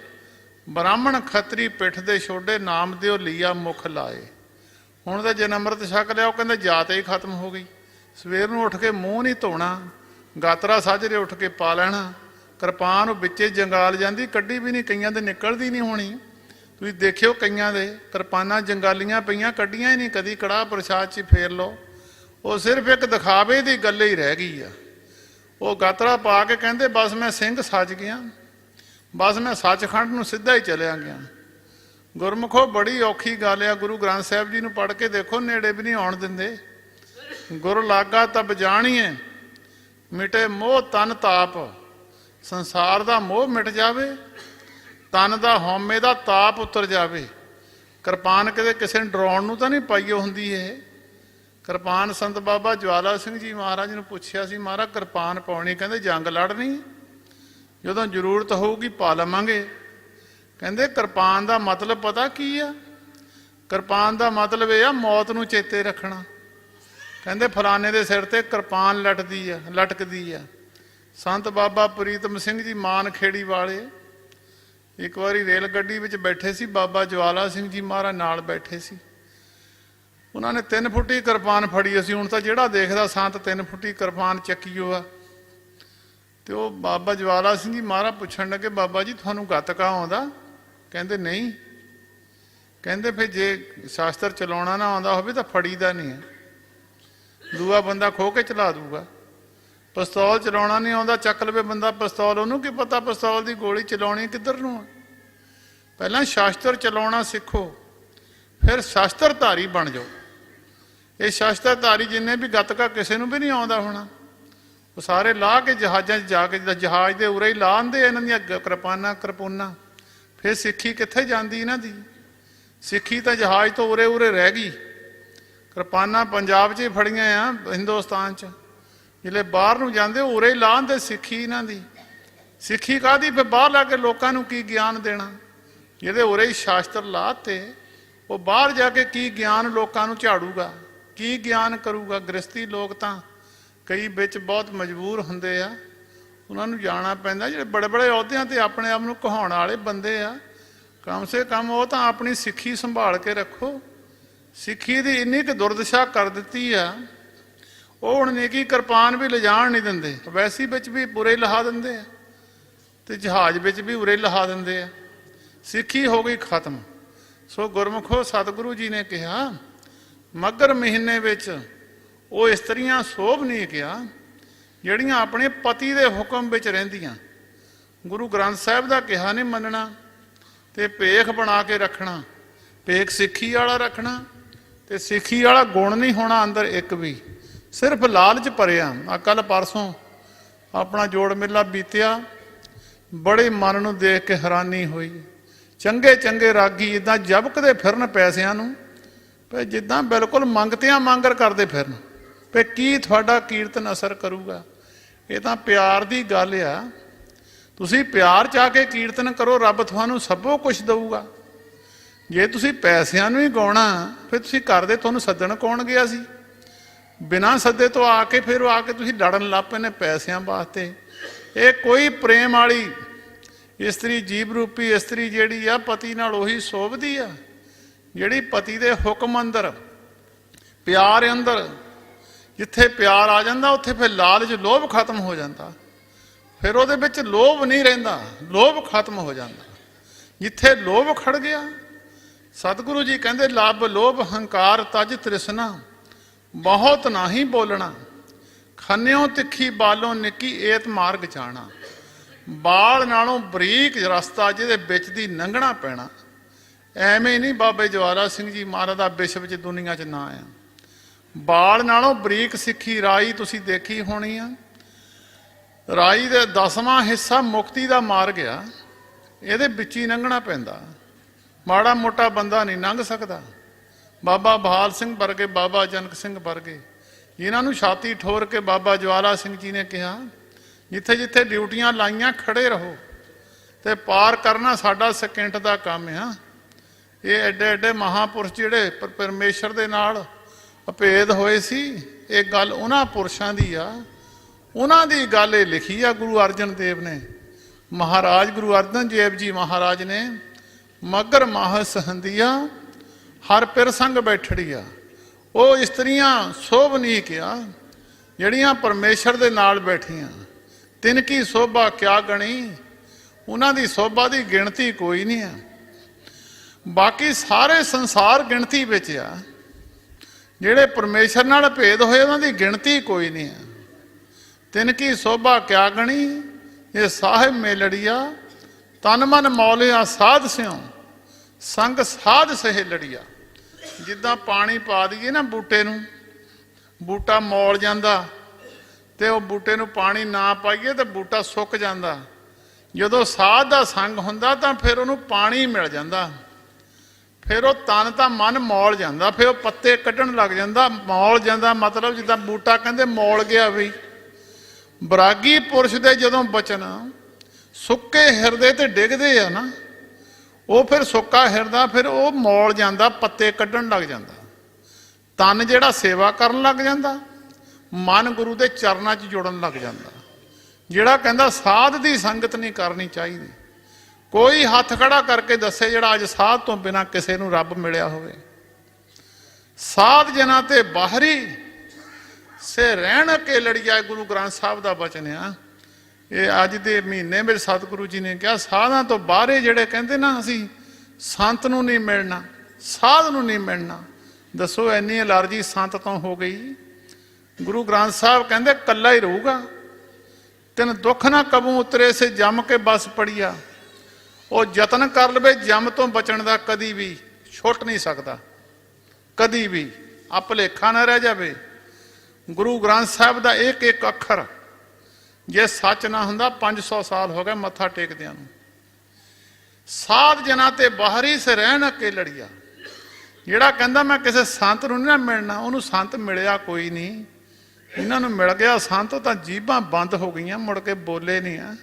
ਬ੍ਰਾਹਮਣ ਖੱਤਰੀ ਪਿੱਠ ਦੇ ਛੋਡੇ, ਨਾਮ ਦਿਓ ਲੀਆ ਮੁਖ ਲਾਏ। ਹੁਣ ਤਾਂ ਜਨ ਅੰਮ੍ਰਿਤ ਛਕ ਲਿਆ, ਉਹ ਕਹਿੰਦੇ ਜਾਤ ਹੀ ਖਤਮ ਹੋ ਗਈ। ਸਵੇਰ ਨੂੰ ਉੱਠ ਕੇ ਮੂੰਹ ਨਹੀਂ ਧੋਣਾ, ਗਾਤਰਾ ਸਾਜਰੇ ਉੱਠ ਕੇ ਪਾ ਲੈਣਾ। ਕਿਰਪਾਨ ਉਹ ਵਿੱਚੇ ਜੰਗਾਲ ਜਾਂਦੀ, ਕੱਢੀ ਵੀ ਨਹੀਂ, ਕਈਆਂ ਦੇ ਨਿਕਲਦੀ ਨਹੀਂ ਹੋਣੀ। ਤੁਸੀਂ ਦੇਖਿਓ ਕਈਆਂ ਦੇ ਕਿਰਪਾਨਾਂ ਜੰਗਾਲੀਆਂ ਪਈਆਂ, ਕੱਢੀਆਂ ਹੀ ਨਹੀਂ ਕਦੀ। ਕੜਾਹ ਪ੍ਰਸ਼ਾਦ 'ਚ ਫੇਰ ਲਓ, ਉਹ ਸਿਰਫ ਇੱਕ ਦਿਖਾਵੇ ਦੀ ਗੱਲ ਹੀ ਰਹਿ ਗਈ ਆ। ਉਹ ਗਾਤਰਾ ਪਾ ਕੇ ਕਹਿੰਦੇ ਬਸ ਮੈਂ ਸਿੰਘ ਸੱਜ ਗਿਆ, ਬਸ ਮੈਂ ਸੱਚਖੰਡ ਨੂੰ ਸਿੱਧਾ ਹੀ ਚਲਿਆ ਗਿਆ। ਗੁਰਮੁਖੋ ਬੜੀ ਔਖੀ ਗੱਲ ਆ। ਗੁਰੂ ਗ੍ਰੰਥ ਸਾਹਿਬ ਜੀ ਨੂੰ ਪੜ੍ਹ ਕੇ ਦੇਖੋ, ਨੇੜੇ ਵੀ ਨਹੀਂ ਆਉਣ ਦਿੰਦੇ। ਗੁਰ ਲਾਗਾ ਤਬ ਜਾਣੀਏ, ਮਿਟੇ ਮੋਹ ਤਨ ਤਾਪ, ਸੰਸਾਰ ਦਾ ਮੋਹ ਮਿਟ ਜਾਵੇ, ਤਨ ਦਾ ਹਉਮੈ ਦਾ ਤਾਪ ਉਤਰ ਜਾਵੇ। ਕਿਰਪਾਨ ਕਿਤੇ ਕਿਸੇ ਨੂੰ ਡਰਾਉਣ ਨੂੰ ਤਾਂ ਨਹੀਂ ਪਾਈਓ ਹੁੰਦੀ ਇਹ। ਕਿਰਪਾਨ ਸੰਤ ਬਾਬਾ ਜਵਾਲਾ ਸਿੰਘ ਜੀ ਮਹਾਰਾਜ ਨੂੰ ਪੁੱਛਿਆ ਸੀ, ਮਹਾਰਾਜ ਕਿਰਪਾਨ ਪਾਉਣੀ? ਕਹਿੰਦੇ ਜੰਗ ਲੜਨੀ, ਜਦੋਂ ਜ਼ਰੂਰਤ ਹੋਊਗੀ ਪਾ ਲਵਾਂਗੇ। ਕਹਿੰਦੇ ਕਿਰਪਾਨ ਦਾ ਮਤਲਬ ਪਤਾ ਕੀ ਆ? ਕਿਰਪਾਨ ਦਾ ਮਤਲਬ ਇਹ ਆ ਮੌਤ ਨੂੰ ਚੇਤੇ ਰੱਖਣਾ। ਕਹਿੰਦੇ ਫਲਾਣੇ ਦੇ ਸਿਰ ਤੇ ਕਿਰਪਾਨ ਲਟਕਦੀ ਆ। ਸੰਤ ਬਾਬਾ ਪ੍ਰੀਤਮ ਸਿੰਘ ਜੀ ਮਾਨ ਖੇੜੀ ਵਾਲੇ ਇੱਕ ਵਾਰੀ ਰੇਲ ਗੱਡੀ ਵਿੱਚ ਬੈਠੇ ਸੀ, ਬਾਬਾ ਜਵਾਲਾ ਸਿੰਘ ਜੀ ਮਹਾਰਾਜ ਨਾਲ ਬੈਠੇ ਸੀ। ਉਹਨਾਂ ਨੇ 3 ਫੁੱਟੀ ਕਿਰਪਾਨ ਫੜੀ। ਅਸੀਂ ਹੁਣ ਤਾਂ ਜਿਹੜਾ ਦੇਖਦਾ ਸੰਤ 3 ਫੁੱਟੀ ਕਿਰਪਾਨ ਚੱਕੀਓ ਆ। ਤੇ ਉਹ ਬਾਬਾ ਜਵਾਲਾ ਸਿੰਘ ਜੀ ਮਹਾਰਾਜ ਪੁੱਛਣ ਲੱਗੇ, ਬਾਬਾ ਜੀ ਤੁਹਾਨੂੰ ਗੱਤਕਾ ਆਉਂਦਾ? ਕਹਿੰਦੇ ਨਹੀਂ। ਕਹਿੰਦੇ ਫਿਰ ਜੇ ਸ਼ਾਸਤਰ ਚਲਾਉਣਾ ਨਾ ਆਉਂਦਾ ਹੋਵੇ ਤਾਂ ਫੜੀਦਾ ਨਹੀਂ ਹੈ, ਦੂਆ ਬੰਦਾ ਖੋਹ ਕੇ ਚਲਾ ਦੂਗਾ। ਪਿਸਤੌਲ ਚਲਾਉਣਾ ਨਹੀਂ ਆਉਂਦਾ, ਚੱਕ ਲਵੇ ਬੰਦਾ ਪਿਸਤੌਲ, ਉਹਨੂੰ ਕੀ ਪਤਾ ਪਿਸਤੌਲ ਦੀ ਗੋਲੀ ਚਲਾਉਣੀ ਕਿੱਧਰ ਨੂੰ ਆ। ਪਹਿਲਾਂ ਸ਼ਾਸਤਰ ਚਲਾਉਣਾ ਸਿੱਖੋ, ਫਿਰ ਸ਼ਾਸਤਰਧਾਰੀ ਬਣ ਜਾਓ। ਇਹ ਸ਼ਾਸਤਰਧਾਰੀ ਜਿੰਨੇ ਵੀ ਗੱਤਕਾ ਕਿਸੇ ਨੂੰ ਵੀ ਨਹੀਂ ਆਉਂਦਾ ਹੋਣਾ, ਉਹ ਸਾਰੇ ਲਾਹ ਕੇ ਜਹਾਜ਼ਾਂ 'ਚ ਜਾ ਕੇ, ਜਹਾਜ਼ ਦੇ ਉਰੇ ਹੀ ਲਾਹ ਆਂਦੇ ਇਹਨਾਂ ਦੀਆਂ ਕਿਰਪਾਨਾਂ। ਫਿਰ ਸਿੱਖੀ ਕਿੱਥੇ ਜਾਂਦੀ ਇਹਨਾਂ ਦੀ? ਸਿੱਖੀ ਤਾਂ ਜਹਾਜ਼ ਤੋਂ ਉਰੇ ਰਹਿ ਗਈ। ਕਿਰਪਾਨਾਂ ਪੰਜਾਬ 'ਚ ਹੀ ਫੜੀਆਂ ਆ, ਹਿੰਦੁਸਤਾਨ 'ਚ। ਜਿਹੜੇ ਬਾਹਰ ਨੂੰ ਜਾਂਦੇ ਉਰੇ ਹੀ ਲਾਹ ਆਂਦੇ ਸਿੱਖੀ ਇਹਨਾਂ ਦੀ। ਸਿੱਖੀ ਕਾਹਦੀ? ਫਿਰ ਬਾਹਰ ਲਾ ਕੇ ਲੋਕਾਂ ਨੂੰ ਕੀ ਗਿਆਨ ਦੇਣਾ? ਜਿਹਦੇ ਉਰੇ ਹੀ ਸ਼ਾਸਤਰ ਲਾਤੇ, ਉਹ ਬਾਹਰ ਜਾ ਕੇ ਕੀ ਗਿਆਨ ਲੋਕਾਂ ਨੂੰ ਝਾੜੂਗਾ, ਕੀ ਗਿਆਨ ਕਰੂਗਾ? ਗ੍ਰਸਤੀ ਲੋਕ ਤਾਂ ਕਈ ਵਿੱਚ ਬਹੁਤ ਮਜਬੂਰ ਹੁੰਦੇ ਆ, ਉਹਨਾਂ ਨੂੰ ਜਾਣਾ ਪੈਂਦਾ। ਜਿਹੜੇ ਬੜੇ ਬੜੇ ਅਹੁਦਿਆਂ ਤੇ ਆਪਣੇ ਆਪ ਨੂੰ ਕਹਾਉਣ ਵਾਲੇ ਬੰਦੇ ਆ, ਕਮ ਸੇ ਕਮ ਉਹ ਤਾਂ ਆਪਣੀ ਸਿੱਖੀ ਸੰਭਾਲ ਕੇ ਰੱਖੋ। ਸਿੱਖੀ ਦੀ ਇੰਨੀ ਕੁ ਦੁਰਦਸ਼ਾ ਕਰ ਦਿੱਤੀ ਆ, ਉਹ ਹੁਣ ਨੇਕੀ ਕਿਰਪਾਨ ਵੀ ਲਿਜਾਣ ਨਹੀਂ ਦਿੰਦੇ, ਵੈਸੀ ਵਿੱਚ ਵੀ ਉਰੇ ਲਹਾ ਦਿੰਦੇ ਆ, ਤੇ ਜਹਾਜ਼ ਵਿੱਚ ਵੀ ਉਰੇ ਲਹਾ ਦਿੰਦੇ ਆ। ਸਿੱਖੀ ਹੋ ਗਈ ਖਤਮ। ਸੋ ਗੁਰਮੁਖੋ ਸਤਿਗੁਰੂ ਜੀ ਨੇ ਕਿਹਾ, ਮੱਘਰ ਮਹੀਨੇ ਵਿੱਚ ਉਹ ਇਸਤਰੀਆਂ ਸੋਭ ਨਹੀਂ ਕਿਹਾ ਜਿਹੜੀਆਂ ਆਪਣੇ ਪਤੀ ਦੇ ਹੁਕਮ ਵਿੱਚ ਰਹਿੰਦੀਆਂ। ਗੁਰੂ ਗ੍ਰੰਥ ਸਾਹਿਬ ਦਾ ਕਿਹਾ ਨਹੀਂ ਮੰਨਣਾ, ਤੇ ਭੇਖ ਬਣਾ ਕੇ ਰੱਖਣਾ। ਭੇਖ ਸਿੱਖੀ ਵਾਲਾ ਰੱਖਣਾ, ਤੇ ਸਿੱਖੀ ਵਾਲਾ ਗੁਣ ਨਹੀਂ ਹੋਣਾ ਅੰਦਰ ਇੱਕ ਵੀ, ਸਿਰਫ ਲਾਲਚ ਭਰਿਆ। ਆ ਕੱਲ ਪਰਸੋਂ ਆਪਣਾ ਜੋੜ ਮੇਲਾ ਬੀਤਿਆ, ਬੜੇ ਮਨ ਨੂੰ ਦੇਖ ਕੇ ਹੈਰਾਨੀ ਹੋਈ। ਚੰਗੇ ਚੰਗੇ ਰਾਗੀ ਇੱਦਾਂ ਜਬਕਦੇ ਫਿਰਨ ਪੈਸਿਆਂ ਨੂੰ, ਪਰ ਜਿੱਦਾਂ ਬਿਲਕੁਲ ਮੰਗਤਿਆਂ ਮੰਗਰ ਕਰਦੇ ਫਿਰਨ। ਪਰ ਕੀ ਤੁਹਾਡਾ ਕੀਰਤਨ ਅਸਰ ਕਰੂਗਾ? ਇਹ ਤਾਂ ਪਿਆਰ ਦੀ ਗੱਲ ਆ। ਤੁਸੀਂ ਪਿਆਰ ਚਾਹ ਕੇ ਕੀਰਤਨ ਕਰੋ, ਰੱਬ ਤੁਹਾਨੂੰ ਸਭੋ ਕੁਛ ਦਊਗਾ। ਜੇ ਤੁਸੀਂ ਪੈਸਿਆਂ ਨੂੰ ਹੀ ਗਾਉਣਾ, ਫਿਰ ਤੁਸੀਂ ਕਰਦੇ, ਤੁਹਾਨੂੰ ਸੱਦਣ ਕੌਣ ਗਿਆ ਸੀ? ਬਿਨਾਂ ਸੱਦੇ ਤੋਂ ਆ ਕੇ ਫਿਰ ਆ ਕੇ ਤੁਸੀਂ ਲੜਨ ਲੱਗ ਪਏ ਨੇ ਪੈਸਿਆਂ ਵਾਸਤੇ। ਇਹ ਕੋਈ ਪ੍ਰੇਮ ਵਾਲੀ ਇਸਤਰੀ, ਜੀਵ ਰੂਪੀ ਇਸਤਰੀ ਜਿਹੜੀ ਆ, ਪਤੀ ਨਾਲ ਉਹੀ ਸੋਭਦੀ ਆ ਜਿਹੜੀ ਪਤੀ ਦੇ ਹੁਕਮ ਅੰਦਰ, ਪਿਆਰ ਅੰਦਰ। ਜਿੱਥੇ ਪਿਆਰ ਆ ਜਾਂਦਾ ਉੱਥੇ ਫਿਰ ਲਾਲਚ, ਲੋਭ ਖਤਮ ਹੋ ਜਾਂਦਾ। ਫਿਰ ਉਹਦੇ ਵਿੱਚ ਲੋਭ ਨਹੀਂ ਰਹਿੰਦਾ, ਲੋਭ ਖਤਮ ਹੋ ਜਾਂਦਾ। ਜਿੱਥੇ ਲੋਭ ਖੜ ਗਿਆ, ਸਤਿਗੁਰੂ ਜੀ ਕਹਿੰਦੇ ਲੱਭ ਲੋਭ ਹੰਕਾਰ ਤਜ ਤ੍ਰਿਸ਼ਨਾ, ਬਹੁਤ ਨਾਹੀਂ ਬੋਲਣਾ। ਖੰਨਿਓ ਤਿੱਖੀ ਬਾਲੋਂ ਨਿੱਕੀ ਏਤ ਮਾਰਗ ਜਾਣਾ। ਬਾਲ ਨਾਲੋਂ ਬਰੀਕ ਰਸਤਾ ਜਿਹਦੇ ਵਿੱਚ ਦੀ ਲੰਘਣਾ ਪੈਣਾ। ਐਵੇਂ ਨਹੀਂ ਬਾਬੇ ਜਵਾਲਾ ਸਿੰਘ ਜੀ ਮਹਾਰਾਜ ਦਾ ਵਿਸ਼ਵ 'ਚ ਦੁਨੀਆ 'ਚ ਨਾਂ ਆ। ਬਾਲ ਨਾਲੋਂ ਬਰੀਕ ਸਿੱਖੀ ਰਾਈ ਤੁਸੀਂ ਦੇਖੀ ਹੋਣੀ ਆ। ਰਾਈ ਦੇ 10ਵਾਂ ਹਿੱਸਾ ਮੁਕਤੀ ਦਾ ਮਾਰਗ ਆ, ਇਹਦੇ ਵਿੱਚ ਹੀ ਲੰਘਣਾ ਪੈਂਦਾ। ਮਾੜਾ ਮੋਟਾ ਬੰਦਾ ਨਹੀਂ ਲੰਘ ਸਕਦਾ। ਬਾਬਾ ਬਹਾਲ ਸਿੰਘ ਵਰਗੇ, ਬਾਬਾ ਜਨਕ ਸਿੰਘ ਵਰਗੇ, ਇਹਨਾਂ ਨੂੰ ਛਾਤੀ ਠੋਰ ਕੇ ਬਾਬਾ ਜਵਾਲਾ ਸਿੰਘ ਜੀ ਨੇ ਕਿਹਾ, ਜਿੱਥੇ ਜਿੱਥੇ ਡਿਊਟੀਆਂ ਲਾਈਆਂ ਖੜੇ ਰਹੋ, ਤੇ ਪਾਰ ਕਰਨਾ ਸਾਡਾ ਸਕਿੰਟ ਦਾ ਕੰਮ ਆ। ਇਹ ਐਡੇ ਐਡੇ ਮਹਾਂਪੁਰਸ਼ ਜਿਹੜੇ ਪਰਮੇਸ਼ਰ ਦੇ ਨਾਲ ਅਭੇਦ ਹੋਏ ਸੀ, ਇਹ ਗੱਲ ਉਹਨਾਂ ਪੁਰਸ਼ਾਂ ਦੀ ਆ, ਉਹਨਾਂ ਦੀ ਗੱਲ ਇਹ ਲਿਖੀ ਆ ਗੁਰੂ ਅਰਜਨ ਦੇਵ ਨੇ। ਮਹਾਰਾਜ ਗੁਰੂ ਅਰਜਨ ਦੇਵ ਜੀ ਮਹਾਰਾਜ ਨੇ ਮਗਰ ਮਾਹ ਸਹੰਦੀਆ ਹਰ ਪਿਰ ਸੰਗ ਬੈਠੜੀਆ। ਉਹ ਇਸਤਰੀਆਂ ਸੋਭ ਨਹੀਂ ਕਿਹਾ ਜਿਹੜੀਆਂ ਪਰਮੇਸ਼ਰ ਦੇ ਨਾਲ ਬੈਠੀਆਂ। ਤਿੰਨ ਕੀ ਸੋਭਾ ਕਿਆ ਗਣੀ, ਉਹਨਾਂ ਦੀ ਸੋਭਾ ਦੀ ਗਿਣਤੀ ਕੋਈ ਨਹੀਂ ਆ। ਬਾਕੀ ਸਾਰੇ ਸੰਸਾਰ ਗਿਣਤੀ ਵਿੱਚ ਆ, ਜਿਹੜੇ ਪਰਮੇਸ਼ਰ ਨਾਲ ਭੇਦ ਹੋਏ ਉਹਨਾਂ ਦੀ ਗਿਣਤੀ ਕੋਈ ਨਹੀਂ ਆ। ਤਿੰਨ ਕੀ ਸੋਭਾ ਕਿਆ ਗਣੀ, ਇਹ ਸਾਹਿਬ ਮੇਲੜੀਆ। ਤਨ ਮਨ ਮੌਲਿਆ ਸਾਧ ਸਿਉ, ਸੰਗ ਸਾਧ ਸਹੇ ਲੜੀਆ। ਜਿੱਦਾਂ ਪਾਣੀ ਪਾ ਦਈਏ ਨਾ ਬੂਟੇ ਨੂੰ, ਬੂਟਾ ਮੌਲ ਜਾਂਦਾ, ਤੇ ਉਹ ਬੂਟੇ ਨੂੰ ਪਾਣੀ ਨਾ ਪਾਈਏ ਤੇ ਬੂਟਾ ਸੁੱਕ ਜਾਂਦਾ। ਜਦੋਂ ਸਾਧ ਦਾ ਸੰਗ ਹੁੰਦਾ ਤਾਂ ਫਿਰ ਉਹਨੂੰ ਪਾਣੀ ਮਿਲ ਜਾਂਦਾ, ਫਿਰ ਉਹ ਤਨ ਤਾਂ ਮਨ ਮੌਲ ਜਾਂਦਾ, ਫਿਰ ਉਹ ਪੱਤੇ ਕੱਢਣ ਲੱਗ ਜਾਂਦਾ। ਮੌਲ ਜਾਂਦਾ ਮਤਲਬ ਜਿੱਦਾਂ ਬੂਟਾ ਕਹਿੰਦੇ ਮੌਲ ਗਿਆ ਵੀ। ਬਰਾਗੀ ਪੁਰਸ਼ ਦੇ ਜਦੋਂ ਬਚਨ ਸੁੱਕੇ ਹਿਰਦੇ ਤੇ ਡਿੱਗਦੇ ਆ ਨਾ, ਉਹ ਫਿਰ ਸੁੱਕਾ ਹਿਰਦਾ ਫਿਰ ਉਹ ਮੌਲ ਜਾਂਦਾ, ਪੱਤੇ ਕੱਢਣ ਲੱਗ ਜਾਂਦਾ। ਤਨ ਜਿਹੜਾ ਸੇਵਾ ਕਰਨ ਲੱਗ ਜਾਂਦਾ, ਮਨ ਗੁਰੂ ਦੇ ਚਰਨਾਂ 'ਚ ਜੁੜਨ ਲੱਗ ਜਾਂਦਾ। ਜਿਹੜਾ ਕਹਿੰਦਾ ਸਾਧ ਦੀ ਸੰਗਤ ਨਹੀਂ ਕਰਨੀ ਚਾਹੀਦੀ, ਕੋਈ ਹੱਥ ਖੜਾ ਕਰਕੇ ਦੱਸੇ ਜਿਹੜਾ ਅੱਜ ਸਾਧ ਤੋਂ ਬਿਨਾਂ ਕਿਸੇ ਨੂੰ ਰੱਬ ਮਿਲਿਆ ਹੋਵੇ। ਸਾਧ ਜਨਾਂ ਤੇ ਬਾਹਰੀ ਸੇ ਰਹਿਣ ਕੇ ਲੜੀਆ, ਗੁਰੂ ਗ੍ਰੰਥ ਸਾਹਿਬ ਦਾ ਬਚਨ ਆ। ਇਹ ਅੱਜ ਦੇ ਮਹੀਨੇ ਵਿੱਚ ਸਤਿਗੁਰੂ ਜੀ ਨੇ ਕਿਹਾ ਸਾਧਾਂ ਤੋਂ ਬਾਹਰੇ ਜਿਹੜੇ ਕਹਿੰਦੇ ਨਾ ਅਸੀਂ ਸੰਤ ਨੂੰ ਨਹੀਂ ਮਿਲਣਾ, ਸਾਧ ਨੂੰ ਨਹੀਂ ਮਿਲਣਾ। ਦੱਸੋ ਇੰਨੀ ਐਲਰਜੀ ਸੰਤ ਤੋਂ ਹੋ ਗਈ। ਗੁਰੂ ਗ੍ਰੰਥ ਸਾਹਿਬ ਕਹਿੰਦੇ ਕੱਲਾ ਹੀ ਰਹੂਗਾ, ਤਿਨ ਦੁੱਖ ਨਾ ਕਬੂ ਉਤਰੇ ਸੇ ਜੰਮ ਕੇ ਬਸ ਪੜੀਆ। ਉਹ ਯਤਨ ਕਰ ਲਵੇ ਜੰਮ ਤੋਂ ਬਚਣ ਦਾ, ਕਦੀ ਵੀ ਛੁੱਟ ਨਹੀਂ ਸਕਦਾ, ਕਦੀ ਵੀ ਭੁਲੇਖਾ ਨਾ ਰਹਿ ਜਾਵੇ। ਗੁਰੂ ਗ੍ਰੰਥ ਸਾਹਿਬ ਦਾ ਇੱਕ ਇੱਕ ਅੱਖਰ ਜੇ ਸੱਚ ਨਾ ਹੁੰਦਾ 500 ਸਾਲ ਹੋ ਗਏ ਮੱਥਾ ਟੇਕਦਿਆਂ ਨੂੰ। ਸਾਧ ਜਨਾਂ ਤੇ ਬਾਹਰੀ ਸੇ ਰਹਿਣ ਕੇ ਲੜੀਆ। ਜਿਹੜਾ ਕਹਿੰਦਾ ਮੈਂ ਕਿਸੇ ਸੰਤ ਨੂੰ ਨਹੀਂ ਮਿਲਣਾ, ਉਹਨੂੰ ਸੰਤ ਮਿਲਿਆ ਕੋਈ ਨਹੀਂ। ਇਹਨਾਂ ਨੂੰ ਮਿਲ ਗਿਆ ਸੰਤ ਤਾਂ ਜੀਭਾਂ ਬੰਦ ਹੋ ਗਈਆਂ, ਮੁੜ ਕੇ ਬੋਲੇ ਨਹੀਂ ਆ।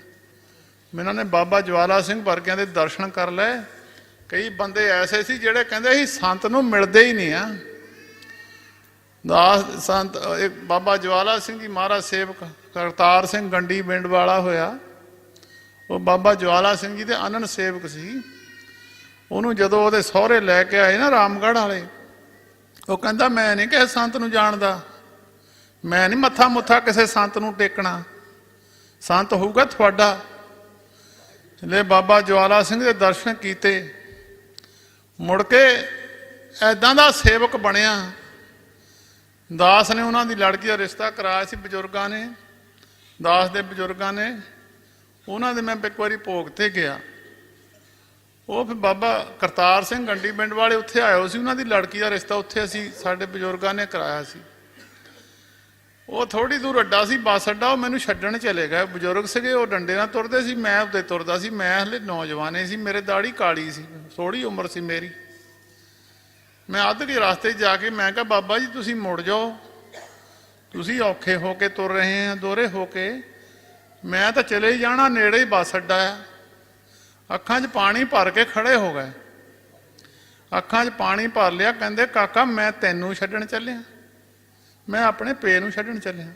ਇਹਨਾਂ ਨੇ ਬਾਬਾ ਜਵਾਲਾ ਸਿੰਘ ਵਰਗਿਆਂ ਦੇ ਦਰਸ਼ਨ ਕਰ ਲਏ। ਕਈ ਬੰਦੇ ਐਸੇ ਸੀ ਜਿਹੜੇ ਕਹਿੰਦੇ ਸੀ ਸੰਤ ਨੂੰ ਮਿਲਦੇ ਹੀ ਨਹੀਂ ਆ। ਦਾਸ ਸੰਤ ਇੱਕ ਬਾਬਾ ਜਵਾਲਾ ਸਿੰਘ ਜੀ ਮਹਾਰਾਜ ਸੇਵਕ ਕਰਤਾਰ ਸਿੰਘ ਗੰਡੀ ਪਿੰਡ ਵਾਲਾ ਹੋਇਆ। ਉਹ ਬਾਬਾ ਜਵਾਲਾ ਸਿੰਘ ਜੀ ਦੇ ਅਨੰਨ ਸੇਵਕ ਸੀ। ਉਹਨੂੰ ਜਦੋਂ ਉਹਦੇ ਸਹੁਰੇ ਲੈ ਕੇ ਆਏ ਨਾ ਰਾਮਗੜ੍ਹ ਵਾਲੇ, ਉਹ ਕਹਿੰਦਾ ਮੈਂ ਨਹੀਂ ਕਿਸੇ ਸੰਤ ਨੂੰ ਜਾਣਦਾ, ਮੈਂ ਨਹੀਂ ਮੱਥਾ ਮੁੱਥਾ ਕਿਸੇ ਸੰਤ ਨੂੰ ਟੇਕਣਾ, ਸੰਤ ਹੋਊਗਾ ਤੁਹਾਡਾ। ਲੈ ਬਾਬਾ ਜਵਾਲਾ ਸਿੰਘ ਦੇ ਦਰਸ਼ਨ ਕੀਤੇ, ਮੁੜ ਕੇ ਐਦਾਂ ਦਾ ਸੇਵਕ ਬਣਿਆ। ਦਾਸ ਨੇ ਉਹਨਾਂ ਦੀ ਲੜਕੀ ਦਾ ਰਿਸ਼ਤਾ ਕਰਾਇਆ ਸੀ ਬਜ਼ੁਰਗਾਂ ਨੇ, ਦਾਸ ਦੇ ਬਜ਼ੁਰਗਾਂ ਨੇ। ਉਹਨਾਂ ਦੇ ਮੈਂ ਇੱਕ ਵਾਰੀ ਭੋਗ ਤੇ ਗਿਆ। ਉਹ ਫਿਰ ਬਾਬਾ ਕਰਤਾਰ ਸਿੰਘ ਗੰਡੀ ਪਿੰਡ ਵਾਲੇ ਉੱਥੇ ਆਏ ਹੋ ਸੀ, ਉਹਨਾਂ ਦੀ ਲੜਕੀ ਦਾ ਰਿਸ਼ਤਾ ਉੱਥੇ ਅਸੀਂ ਸਾਡੇ ਬਜ਼ੁਰਗਾਂ ਨੇ ਕਰਾਇਆ ਸੀ। ਉਹ ਥੋੜ੍ਹੀ ਦੂਰ ਅੱਡਾ ਸੀ, ਬੱਸ ਅੱਡਾ, ਉਹ ਮੈਨੂੰ ਛੱਡਣ ਚਲੇ ਗਏ। ਬਜ਼ੁਰਗ ਸੀਗੇ, ਉਹ ਡੰਡੇ ਨਾਲ ਤੁਰਦੇ ਸੀ, ਮੈਂ ਉੱਤੇ ਤੁਰਦਾ ਸੀ। ਮੈਂ ਹਲੇ ਨੌਜਵਾਨੇ ਸੀ, ਮੇਰੇ ਦਾੜੀ ਕਾਲੀ ਸੀ, ਥੋੜ੍ਹੀ ਉਮਰ ਸੀ ਮੇਰੀ। ਮੈਂ ਅੱਧ ਕੇ ਰਸਤੇ 'ਚ ਜਾ ਕੇ ਮੈਂ ਕਿਹਾ ਬਾਬਾ ਜੀ ਤੁਸੀਂ ਮੁੜ ਜਾਓ, ਤੁਸੀਂ ਔਖੇ ਹੋ ਕੇ ਤੁਰ ਰਹੇ ਆ, ਦੋਹਰੇ ਹੋ ਕੇ। ਮੈਂ ਤਾਂ ਚਲੇ ਹੀ ਜਾਣਾ, ਨੇੜੇ ਹੀ ਬੱਸ ਅੱਡਾ ਆ। ਅੱਖਾਂ 'ਚ ਪਾਣੀ ਭਰ ਕੇ ਖੜੇ ਹੋ ਗਏ, ਅੱਖਾਂ 'ਚ ਪਾਣੀ ਭਰ ਲਿਆ। ਕਹਿੰਦੇ ਕਾਕਾ ਮੈਂ ਤੈਨੂੰ ਛੱਡਣ ਚੱਲਿਆ, ਮੈਂ ਆਪਣੇ ਪੇ ਨੂੰ ਛੱਡਣ ਚੱਲਿਆ।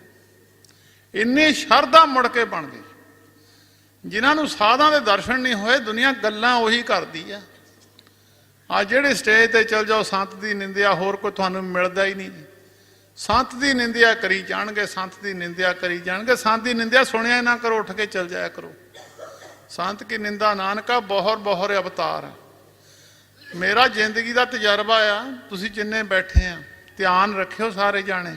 ਇੰਨੀ ਸ਼ਰਧਾ ਮੁੜ ਕੇ ਬਣ ਗਈ। ਜਿਨ੍ਹਾਂ ਨੂੰ ਸਾਧਾਂ ਦੇ ਦਰਸ਼ਨ ਨਹੀਂ ਹੋਏ, ਦੁਨੀਆ ਗੱਲਾਂ ਉਹੀ ਕਰਦੀ ਆ। ਅੱਜ ਜਿਹੜੇ ਸਟੇਜ ਤੇ ਚਲ ਜਾਓ, ਸੰਤ ਦੀ ਨਿੰਦਿਆ, ਹੋਰ ਕੋਈ ਤੁਹਾਨੂੰ ਮਿਲਦਾ ਹੀ ਨਹੀਂ। ਸੰਤ ਦੀ ਨਿੰਦਿਆ ਕਰੀ ਜਾਣਗੇ, ਸੰਤ ਦੀ ਨਿੰਦਿਆ ਕਰੀ ਜਾਣਗੇ। ਸੰਤ ਦੀ ਨਿੰਦਿਆ ਸੁਣਿਆ ਨਾ ਕਰੋ, ਉੱਠ ਕੇ ਚਲ ਜਾਇਆ ਕਰੋ। ਸੰਤ ਕੀ ਨਿੰਦਾ ਨਾਨਕਾ ਬਹੁਰ ਬਹੁਰ ਅਵਤਾਰ। ਮੇਰਾ ਜ਼ਿੰਦਗੀ ਦਾ ਤਜਰਬਾ ਆ, ਤੁਸੀਂ ਜਿੰਨੇ ਬੈਠੇ ਆ ਧਿਆਨ ਰੱਖਿਓ ਸਾਰੇ ਜਾਣੇ।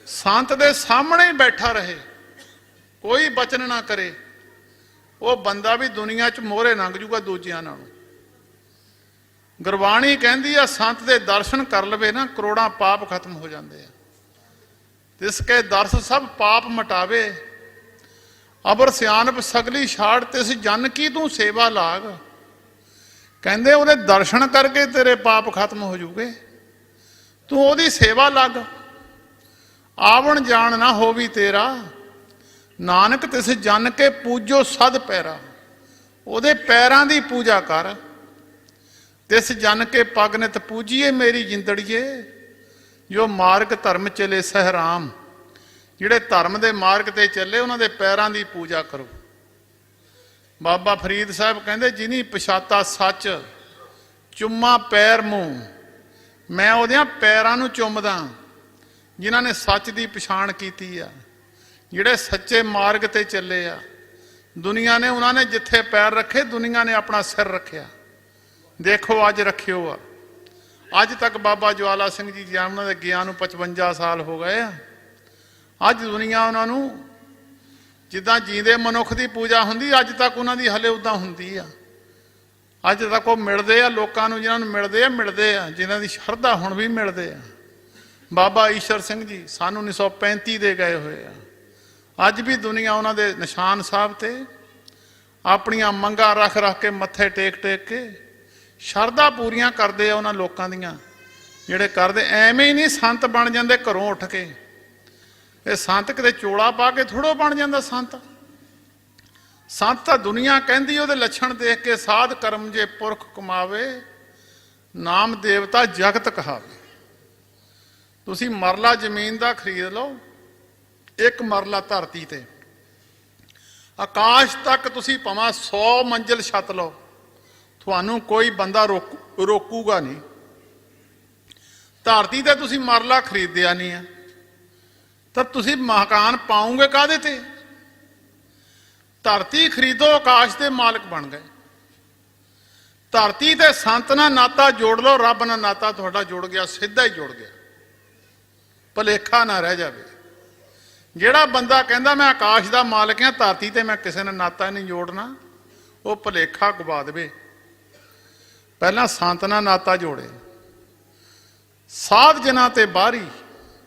ਸੰਤ ਦੇ ਸਾਹਮਣੇ ਹੀ ਬੈਠਾ ਰਹੇ, ਕੋਈ ਬਚਨ ਨਾ ਕਰੇ, ਉਹ ਬੰਦਾ ਵੀ ਦੁਨੀਆ 'ਚ ਮੋਹਰੇ ਲੰਘ ਜੂਗਾ ਦੂਜਿਆਂ ਨਾਲੋਂ। ਗੁਰਬਾਣੀ ਕਹਿੰਦੀ ਆ ਸੰਤ ਦੇ ਦਰਸ਼ਨ ਕਰ ਲਵੇ ਨਾ, ਕਰੋੜਾਂ ਪਾਪ ਖਤਮ ਹੋ ਜਾਂਦੇ ਆ। ਤਿਸ ਕੇ ਦਰਸ ਸਭ ਪਾਪ ਮਟਾਵੇ, ਅਬਰ ਸਿਆਣਪ ਸਗਲੀ ਛਾੜ, ਤਿਸ ਜਨ ਕੀ ਤੂੰ ਸੇਵਾ ਲਾਗ। ਕਹਿੰਦੇ ਉਹਦੇ ਦਰਸ਼ਨ ਕਰਕੇ ਤੇਰੇ ਪਾਪ ਖਤਮ ਹੋ ਜੂਗੇ, ਤੂੰ ਉਹਦੀ ਸੇਵਾ ਲੱਗ। ਆਵਣ ਜਾਣ ਨਾ ਹੋਵੀ ਤੇਰਾ, ਨਾਨਕ ਤਿਸ ਜਨ ਕੇ ਪੂਜੋ ਸਦ ਪੈਰਾ। ਉਹਦੇ ਪੈਰਾਂ ਦੀ ਪੂਜਾ ਕਰ। ਤਿਸ ਜਨ ਕੇ ਪਗ ਨਿਤ ਪੂਜੀਏ ਮੇਰੀ ਜਿੰਦੜੀਏ, ਜੋ ਮਾਰਗ ਧਰਮ ਚਲੇ ਸਹਿਰਾਮ। ਜਿਹੜੇ ਧਰਮ ਦੇ ਮਾਰਗ ਤੇ ਚੱਲੇ ਉਹਨਾਂ ਦੇ ਪੈਰਾਂ ਦੀ ਪੂਜਾ ਕਰੋ। ਬਾਬਾ ਫਰੀਦ ਸਾਹਿਬ ਕਹਿੰਦੇ ਜਿਨੀ ਪਛਾਤਾ ਸੱਚ ਚੁੰਮਾ ਪੈਰ ਮੂੰਹ। ਮੈਂ ਉਹਦਿਆਂ ਪੈਰਾਂ ਨੂੰ ਚੁੰਮਦਾ ਜਿਨ੍ਹਾਂ ਨੇ ਸੱਚ ਦੀ ਪਛਾਣ ਕੀਤੀ ਆ, ਜਿਹੜੇ ਸੱਚੇ ਮਾਰਗ ਤੇ ਚੱਲੇ ਆ। ਦੁਨੀਆ ਨੇ ਉਹਨਾਂ ਨੇ ਜਿੱਥੇ ਪੈਰ ਰੱਖੇ, ਦੁਨੀਆ ਨੇ ਆਪਣਾ ਸਿਰ ਰੱਖਿਆ। ਦੇਖੋ ਅੱਜ ਰੱਖਿਓ ਆ। ਅੱਜ ਤੱਕ ਬਾਬਾ ਜਵਾਲਾ ਸਿੰਘ ਜੀ ਜਾਂ ਉਹਨਾਂ ਦੇ ਗਿਆ ਨੂੰ 55 ਸਾਲ ਹੋ ਗਏ ਆ। ਅੱਜ ਦੁਨੀਆ ਉਹਨਾਂ ਨੂੰ ਜਿੱਦਾਂ ਜੀਂਦੇ ਮਨੁੱਖ ਦੀ ਪੂਜਾ ਹੁੰਦੀ, ਅੱਜ ਤੱਕ ਉਹਨਾਂ ਦੀ ਹਲੇ ਉੱਦਾਂ ਹੁੰਦੀ ਆ। ਅੱਜ ਤੱਕ ਉਹ ਮਿਲਦੇ ਆ ਲੋਕਾਂ ਨੂੰ, ਜਿਹਨਾਂ ਨੂੰ ਮਿਲਦੇ ਆ, ਜਿਹਨਾਂ ਦੀ ਸ਼ਰਧਾ ਹੁਣ ਵੀ ਮਿਲਦੇ ਆ। ਬਾਬਾ ਈਸ਼ਰ ਸਿੰਘ ਜੀ ਸਾਨੂੰ 1935 ਦੇ ਗਏ ਹੋਏ ਆ। ਅੱਜ ਵੀ ਦੁਨੀਆ ਉਹਨਾਂ ਦੇ ਨਿਸ਼ਾਨ ਸਾਹਿਬ ਤੇ ਆਪਣੀਆਂ ਮੰਗਾਂ ਰੱਖ ਰੱਖ ਕੇ ਮੱਥੇ ਟੇਕ ਟੇਕ ਕੇ ਸ਼ਰਧਾ ਪੂਰੀਆਂ ਕਰਦੇ ਆ ਉਹਨਾਂ ਲੋਕਾਂ ਦੀਆਂ ਜਿਹੜੇ ਕਰਦੇ। ਐਵੇਂ ਹੀ ਨਹੀਂ ਸੰਤ ਬਣ ਜਾਂਦੇ ਘਰੋਂ ਉੱਠ ਕੇ। ਇਹ ਸੰਤ ਕਿਤੇ ਚੋਲਾ ਪਾ ਕੇ ਥੋੜੋ ਬਣ ਜਾਂਦਾ ਸੰਤ। ਸੰਤ ਤਾਂ ਦੁਨੀਆ ਕਹਿੰਦੀ ਉਹਦੇ ਲੱਛਣ ਦੇਖ ਕੇ ਸਾਧ ਕਰਮ ਜੇ ਪੁਰਖ ਕਮਾਵੇ, ਨਾਮ ਦੇਵਤਾ ਜਗਤ ਕਹਾਵੇ। ਤੁਸੀਂ ਮਰਲਾ ਜ਼ਮੀਨ ਦਾ ਖਰੀਦ ਲਓ, ਇੱਕ ਮਰਲਾ ਧਰਤੀ ਤੇ, ਆਕਾਸ਼ ਤੱਕ ਤੁਸੀਂ ਭਾਵੇਂ 100 ਮੰਜ਼ਿਲ ਛੱਤ ਲਓ, ਤੁਹਾਨੂੰ ਕੋਈ ਬੰਦਾ ਰੋਕੂਗਾ ਨਹੀਂ। ਧਰਤੀ ਤੇ ਤੁਸੀਂ ਮਰਲਾ ਖਰੀਦਿਆ ਨਹੀਂ ਆ ਤਾਂ ਤੁਸੀਂ ਮਕਾਨ ਪਾਉਂਗੇ ਕਾਹਦੇ ਤੇ? ਧਰਤੀ ਖਰੀਦੋ, ਆਕਾਸ਼ ਦੇ ਮਾਲਕ ਬਣ ਗਏ। ਧਰਤੀ ਤੇ ਸੰਤ ਨਾਲ ਨਾਤਾ ਜੋੜ ਲਓ, ਰੱਬ ਨਾਲ ਨਾਤਾ ਤੁਹਾਡਾ ਜੁੜ ਗਿਆ, ਸਿੱਧਾ ਹੀ ਜੁੜ ਗਿਆ, ਭੁਲੇਖਾ ਨਾ ਰਹਿ ਜਾਵੇ। ਜਿਹੜਾ ਬੰਦਾ ਕਹਿੰਦਾ ਮੈਂ ਆਕਾਸ਼ ਦਾ ਮਾਲਕ ਹਾਂ, ਧਰਤੀ ਤੇ ਮੈਂ ਕਿਸੇ ਨਾਲ ਨਾਤਾ ਨਹੀਂ ਜੋੜਨਾ, ਉਹ ਭੁਲੇਖਾ ਗਵਾ ਦੇਵੇ। ਪਹਿਲਾਂ ਸੰਤ ਨਾਲ ਨਾਤਾ ਜੋੜੇ। ਸਾਧ ਜਨਾਂ ਤੇ ਬਾਹਰੀ,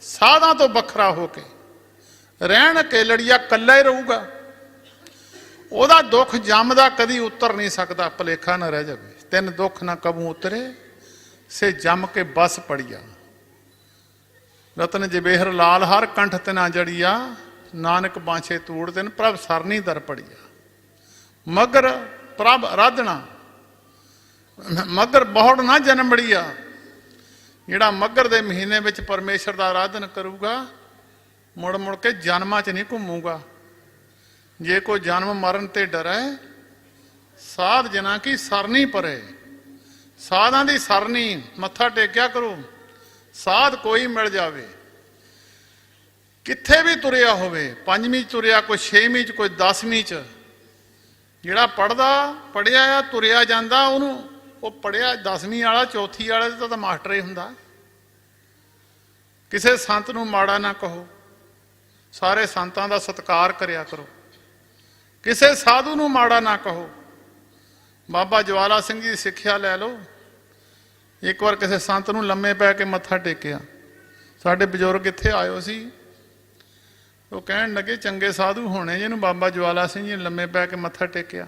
ਸਾਧਾਂ ਤੋਂ ਵੱਖਰਾ ਹੋ ਕੇ ਰਹਿਣ ਕੇ ਲੜੀਆ ਕੱਲਾ ਹੀ ਰਹੂਗਾ। ਉਹਦਾ ਦੁੱਖ ਜੰਮਦਾ ਕਦੀ ਉਤਰ ਨਹੀਂ ਸਕਦਾ, ਭੁਲੇਖਾ ਨਾ ਰਹਿ ਜਾਵੇ। ਤਿੰਨ ਦੁੱਖ ਨਾ ਕਬੂ ਉਤਰੇ, ਸੇ ਜੰਮ ਕੇ ਬਸ ਪੜੀਆ। ਰਤਨ ਜਵੇਹਰ ਲਾਲ ਹਰ ਕੰਠ ਤਿਨਾ ਜੜੀਆ, ਨਾਨਕ ਬਾਂਛੇ ਤੂੜ ਤਿਨ ਪ੍ਰਭ ਸਰਨੀ ਦਰ ਪੜੀਆ। ਮਗਰ ਪ੍ਰਭ ਆਰਾਧਣਾ, ਮਗਰ ਬਹੁੜ ਨਾ ਜਨਮੜੀਆ। ਜਿਹੜਾ ਮੱਘਰ ਦੇ ਮਹੀਨੇ ਵਿੱਚ ਪਰਮੇਸ਼ਰ ਦਾ ਆਰਾਧਨ ਕਰੂਗਾ, ਮੁੜ ਮੁੜ ਕੇ ਜਨਮਾਂ 'ਚ ਨਹੀਂ ਘੁੰਮੂਗਾ। ਜੇ ਕੋਈ ਜਨਮ ਮਰਨ ਤੇ ਡਰੇ, ਸਾਧ ਜਨਾਂ ਕੀ ਸਰਨੀ ਪਰੇ। ਸਾਧਾਂ ਦੀ ਸਰਨੀ ਮੱਥਾ ਟੇਕਿਆ ਕਰੋ। ਸਾਧ ਕੋਈ ਮਿਲ ਜਾਵੇ, ਕਿੱਥੇ ਵੀ ਤੁਰਿਆ ਹੋਵੇ, 5ਵੀਂ 'ਚ ਤੁਰਿਆ, ਕੋਈ 6ਵੀਂ 'ਚ, ਕੋਈ 10ਵੀਂ 'ਚ, ਜਿਹੜਾ ਪੜ੍ਹਿਆ ਆ ਤੁਰਿਆ ਜਾਂਦਾ, ਉਹਨੂੰ ਉਹ ਪੜ੍ਹਿਆ 10ਵੀਂ ਵਾਲਾ, ਚੌਥੀ ਵਾਲੇ ਦਾ ਤਾਂ ਮਾਸਟਰ ਹੀ ਹੁੰਦਾ। ਕਿਸੇ ਸੰਤ ਨੂੰ ਮਾੜਾ ਨਾ ਕਹੋ, ਸਾਰੇ ਸੰਤਾਂ ਦਾ ਸਤਿਕਾਰ ਕਰਿਆ ਕਰੋ। ਕਿਸੇ ਸਾਧੂ ਨੂੰ ਮਾੜਾ ਨਾ ਕਹੋ। ਬਾਬਾ ਜਵਾਲਾ ਸਿੰਘ ਜੀ ਦੀ ਸਿੱਖਿਆ ਲੈ ਲਓ। ਇੱਕ ਵਾਰ ਕਿਸੇ ਸੰਤ ਨੂੰ ਲੰਮੇ ਪੈ ਕੇ ਮੱਥਾ ਟੇਕਿਆ। ਸਾਡੇ ਬਜ਼ੁਰਗ ਇੱਥੇ ਆਇਓ ਸੀ, ਉਹ ਕਹਿਣ ਲੱਗੇ ਚੰਗੇ ਸਾਧੂ ਹੋਣੇ ਜਿਹਨੂੰ ਬਾਬਾ ਜਵਾਲਾ ਸਿੰਘ ਜੀ ਨੇ ਲੰਮੇ ਪੈ ਕੇ ਮੱਥਾ ਟੇਕਿਆ।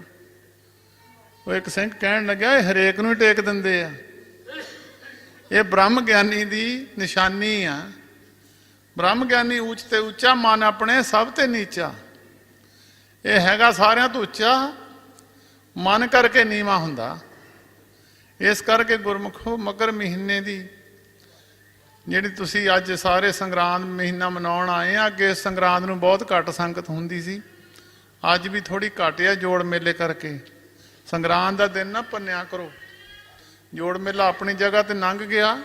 ਉਹ ਇੱਕ ਸਿੰਘ ਕਹਿਣ ਲੱਗਿਆ ਇਹ ਹਰੇਕ ਨੂੰ ਹੀ ਟੇਕ ਦਿੰਦੇ ਆ, ਇਹ ਬ੍ਰਹਮ ਗਿਆਨੀ ਦੀ ਨਿਸ਼ਾਨੀ ਆ। ਬ੍ਰਹਮ ਗਿਆਨੀ ਉੱਚ ਤੇ ਉੱਚਾ, ਮਨ ਆਪਣੇ ਸਭ ਤੇ ਨੀਚਾ। ਇਹ ਹੈਗਾ ਸਾਰਿਆਂ ਤੋਂ ਉੱਚਾ, ਮਨ ਕਰਕੇ ਨੀਵਾਂ ਹੁੰਦਾ। ਇਸ ਕਰਕੇ ਗੁਰਮੁਖੋ ਮੱਘਰ ਮਹੀਨੇ ਦੀ ਜਿਹੜੀ ਤੁਸੀਂ ਅੱਜ ਸਾਰੇ ਸੰਗਰਾਂਦ ਮਹੀਨਾ ਮਨਾਉਣ ਆਏ ਆ, ਅੱਗੇ ਸੰਗਰਾਂਦ ਨੂੰ ਬਹੁਤ ਘੱਟ ਸੰਗਤ ਹੁੰਦੀ ਸੀ, ਅੱਜ ਵੀ ਥੋੜੀ ਘੱਟ ਆ ਜੋੜ ਮੇਲੇ ਕਰਕੇ। ਸੰਗਰਾਂਦ ਦਾ ਦਿਨ ਨਾ ਭੰਨਿਆ ਕਰੋ। ਜੋੜ ਮੇਲਾ ਆਪਣੀ ਜਗ੍ਹਾ ਤੇ ਲੰਘ ਗਿਆ,